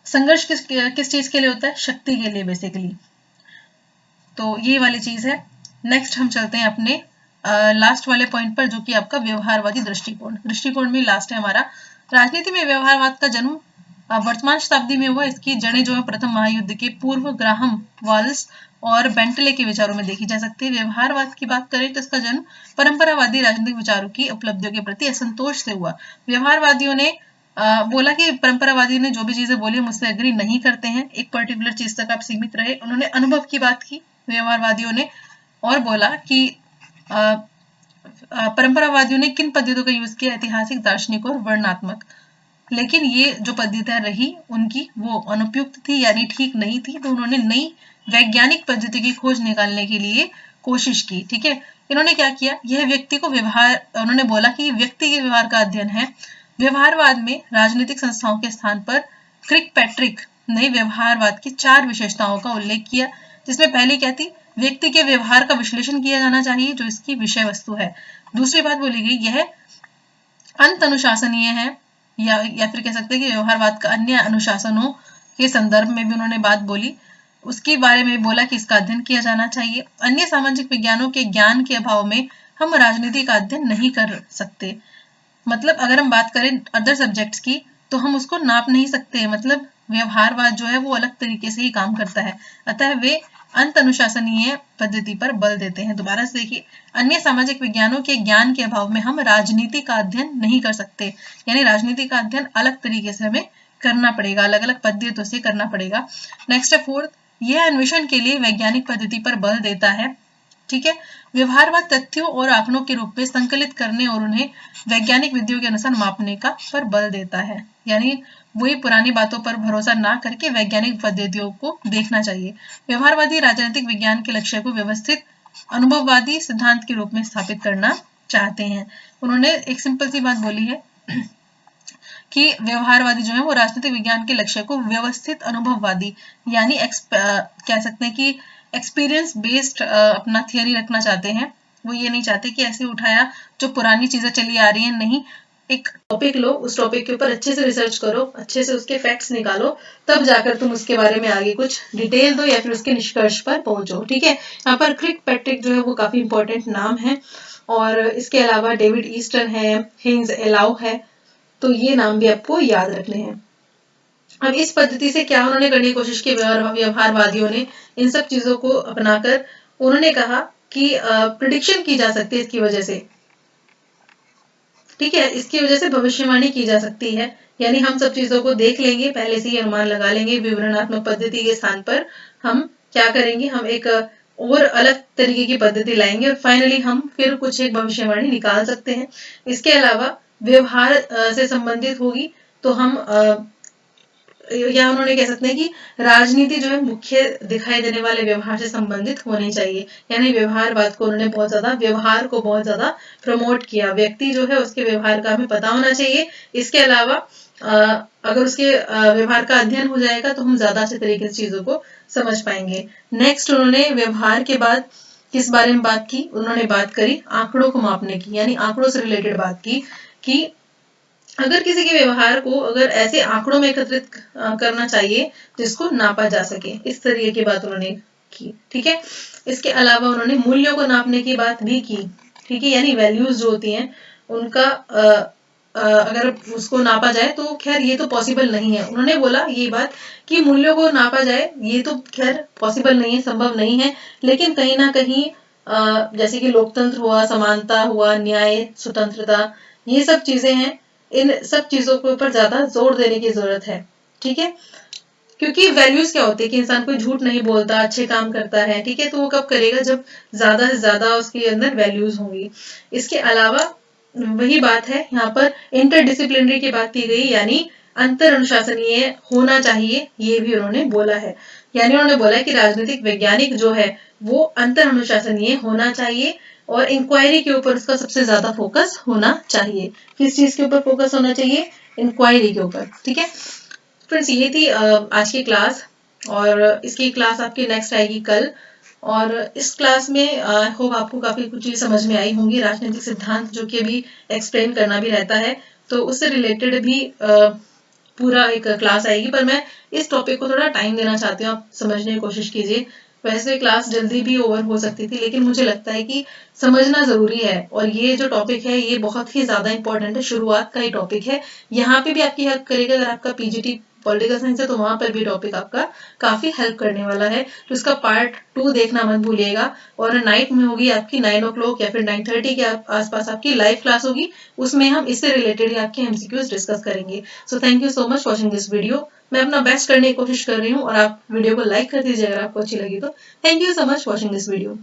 संघर्ष किस चीज के लिए होता है, शक्ति के लिए बेसिकली। तो ये वाली चीज है। नेक्स्ट हम चलते हैं अपने लास्ट वाले पॉइंट पर, जो कि आपका व्यवहारवादी दृष्टिकोण में लास्ट है हमारा। राजनीति में व्यवहारवाद का जन्म वर्तमान शताब्दी में हुआ। इसकी जड़ें जो है प्रथम महायुद्ध के पूर्व ग्राहम वाल्स और बेंटले के विचारों में देखी जा सकती है। व्यवहारवाद की बात करें तो इसका जन्म परंपरावादी राजनीतिक विचारों की उपलब्धियों के प्रति असंतोष से हुआ। व्यवहारवादियों ने बोला कि परंपरावादी ने जो भी चीजें बोली मुझसे एग्री नहीं करते हैं, एक पर्टिकुलर चीज तक आप सीमित रहे। उन्होंने अनुभव की बात की व्यवहारवादियों ने, और बोला कि परंपरावादियों ने किन पद्धतियों का यूज किया, ऐतिहासिक, दार्शनिक और वर्णनात्मक। लेकिन ये जो पद्धतियां रही उनकी वो अनुपयुक्त थी, यानी ठीक नहीं थी। तो उन्होंने नई वैज्ञानिक पद्धति की खोज निकालने के लिए कोशिश की। ठीक है, इन्होंने क्या किया, यह व्यक्ति को व्यवहार, उन्होंने बोला कि व्यक्ति के व्यवहार का अध्ययन है। व्यवहारवाद में राजनीतिक संस्थाओं के स्थान पर क्रिकपैट्रिक ने व्यवहारवाद की 4 विशेषताओं का उल्लेख किया, जिसमें पहली क्या थी, व्यक्ति के व्यवहार का विश्लेषण किया जाना चाहिए जो इसकी विषय वस्तु है। दूसरी बात बोली गई, यह अंत अनुशासनीय है, या फिर कह सकते हैं कि व्यवहारवाद का अन्य अनुशासनों के संदर्भ में भी उन्होंने बात बोली, उसके बारे में बोला कि इसका अध्ययन किया जाना चाहिए। अन्य सामाजिक विज्ञानों के ज्ञान के अभाव में हम राजनीति का अध्ययन नहीं कर सकते। मतलब अगर हम बात करें अदर सब्जेक्ट्स की तो हम उसको नाप नहीं सकते, मतलब व्यवहारवाद जो है वो अलग तरीके से ही काम करता है, अतः वे अंत अनुशासनीय पद्धति पर बल देते हैं। दोबारा से देखिए, अन्य सामाजिक विज्ञानों के ज्ञान के अभाव में हम राजनीति का अध्ययन नहीं कर सकते, यानी राजनीति का अध्ययन अलग तरीके से हमें करना पड़ेगा, अलग अलग पद्धतियों से करना पड़ेगा। नेक्स्ट है 4th, यह अन्वेषण के लिए वैज्ञानिक पद्धति पर बल देता है। ठीक है, व्यवहारवाद तथ्यों और आंकड़ों के रूप में संकलित करने और उन्हें वैज्ञानिक विधियों के अनुसार मापने का पर बल देता है। यानी वही पुरानी बातों पर भरोसा ना करके वैज्ञानिक पद्धतियों को देखना चाहिए। व्यवहारवादी राजनीतिक विज्ञान के लक्ष्य को व्यवस्थित अनुभववादी सिद्धांत के रूप में स्थापित करना चाहते हैं। उन्होंने एक सिंपल सी बात बोली है कि व्यवहारवादी जो है वो राजनीतिक विज्ञान के लक्ष्य को व्यवस्थित अनुभववादी यानी कह सकते हैं कि एक्सपीरियंस बेस्ड अपना थियरी रखना चाहते हैं। वो ये नहीं चाहते कि ऐसे उठाया जो पुरानी चीजें चली आ रही हैं, नहीं, एक टॉपिक लो, उस टॉपिक के ऊपर अच्छे से रिसर्च करो, अच्छे से उसके फैक्ट्स निकालो, तब जाकर तुम उसके बारे में आगे कुछ डिटेल दो या फिर उसके निष्कर्ष पर पहुंचो। ठीक है, यहाँ पर क्रिक पैट्रिक जो है वो काफी इंपॉर्टेंट नाम है, और इसके अलावा डेविड ईस्टन है, हिंग्स एलाउ है, तो ये नाम भी आपको याद रखने हैं। अब इस पद्धति से क्या उन्होंने करने की कोशिश की, व्यवहारवादियों ने इन सब चीजों को अपनाकर उन्होंने कहा कि प्रिडिक्शन की जा सकती है इसकी वजह से। ठीक है, इसकी वजह से भविष्यवाणी की जा सकती है, यानी हम सब चीजों को देख लेंगे, पहले से ही अनुमान लगा लेंगे, विवरणात्मक पद्धति के स्थान पर हम क्या करेंगे, हम एक और अलग तरीके की पद्धति लाएंगे और फाइनली हम फिर कुछ एक भविष्यवाणी निकाल सकते हैं। इसके अलावा व्यवहार से संबंधित होगी तो हम या उन्होंने कह सकते हैं कि राजनीति जो है मुख्य दिखाई देने वाले व्यवहार से संबंधित होनी चाहिए, यानी व्यवहारवाद को उन्होंने बहुत ज्यादा, व्यवहार को बहुत ज्यादा प्रमोट किया। व्यक्ति जो है उसके व्यवहार का हमें पता होना चाहिए। इसके अलावा अगर उसके व्यवहार का अध्ययन हो जाएगा तो हम ज्यादा अच्छे तरीके से चीजों को समझ पाएंगे। नेक्स्ट उन्होंने व्यवहार के बाद किस बारे में बात की, उन्होंने बात करी आंकड़ों को मापने की, यानी आंकड़ों से रिलेटेड बात की कि अगर किसी के व्यवहार को अगर ऐसे आंकड़ों में एकत्रित करना चाहिए जिसको नापा जा सके, इस तरीके की बात उन्होंने की। ठीक है, इसके अलावा उन्होंने मूल्यों को नापने की बात भी की। ठीक है, यानी वैल्यूज जो होती हैं उनका अगर उसको नापा जाए तो खैर ये तो पॉसिबल नहीं है। उन्होंने बोला ये बात कि मूल्यों को नापा जाए ये तो खैर पॉसिबल नहीं है, संभव नहीं है, लेकिन कहीं ना कहीं जैसे कि लोकतंत्र हुआ, समानता हुआ, न्याय, स्वतंत्रता, ये सब चीजें हैं, इन सब चीजों के ऊपर ज्यादा जोर देने की जरूरत है। ठीक है, क्योंकि वैल्यूज क्या होती है कि इंसान कोई झूठ नहीं बोलता, अच्छे काम करता है। ठीक है, तो वो कब करेगा, जब ज्यादा से ज्यादा उसके अंदर वैल्यूज होंगी। इसके अलावा वही बात है, यहाँ पर इंटरडिसिप्लिनरी की बात की गई, यानी अंतर अनुशासनीय होना चाहिए, ये भी उन्होंने बोला है। यानी उन्होंने बोला कि राजनीतिक वैज्ञानिक जो है वो अंतर अनुशासनीय होना चाहिए और इंक्वायरी के ऊपर उसका सबसे ज्यादा फोकस होना चाहिए। किस चीज के ऊपर फोकस होना चाहिए, इंक्वायरी के ऊपर। ठीक है फ्रेंड्स, ये थी आज की क्लास, और इसकी क्लास आपकी नेक्स्ट आएगी कल, और इस क्लास में होप आपको काफी कुछ चीज समझ में आई होंगी। राजनीतिक सिद्धांत जो कि अभी एक्सप्लेन करना भी रहता है, तो उससे रिलेटेड भी पूरा एक क्लास आएगी, पर मैं इस टॉपिक को थोड़ा टाइम देना चाहती हूँ, आप समझने की कोशिश कीजिए। वैसे क्लास जल्दी भी ओवर हो सकती थी, लेकिन मुझे लगता है कि समझना जरूरी है, और ये जो टॉपिक है ये बहुत ही ज्यादा इंपॉर्टेंट है, शुरुआत का ही टॉपिक है। यहाँ पे भी आपकी हेल्प करेगा, अगर आपका पीजीटी पॉलिटिकल साइंस है तो वहां पर भी टॉपिक आपका काफी हेल्प करने वाला है, तो इसका पार्ट 2 देखना मत भूलिएगा। और नाइट में होगी आपकी 9 o'clock या फिर 9:30 के आसपास आपकी लाइव क्लास होगी, उसमें हम इससे रिलेटेड आपके एमसीक्यूज डिस्कस करेंगे। So thank you so much watching this video. मैं अपना बेस्ट करने की कोशिश कर रही हूँ, और आप वीडियो को लाइक कर दीजिए अगर आपको अच्छी लगी तो। Thank you so much watching this video.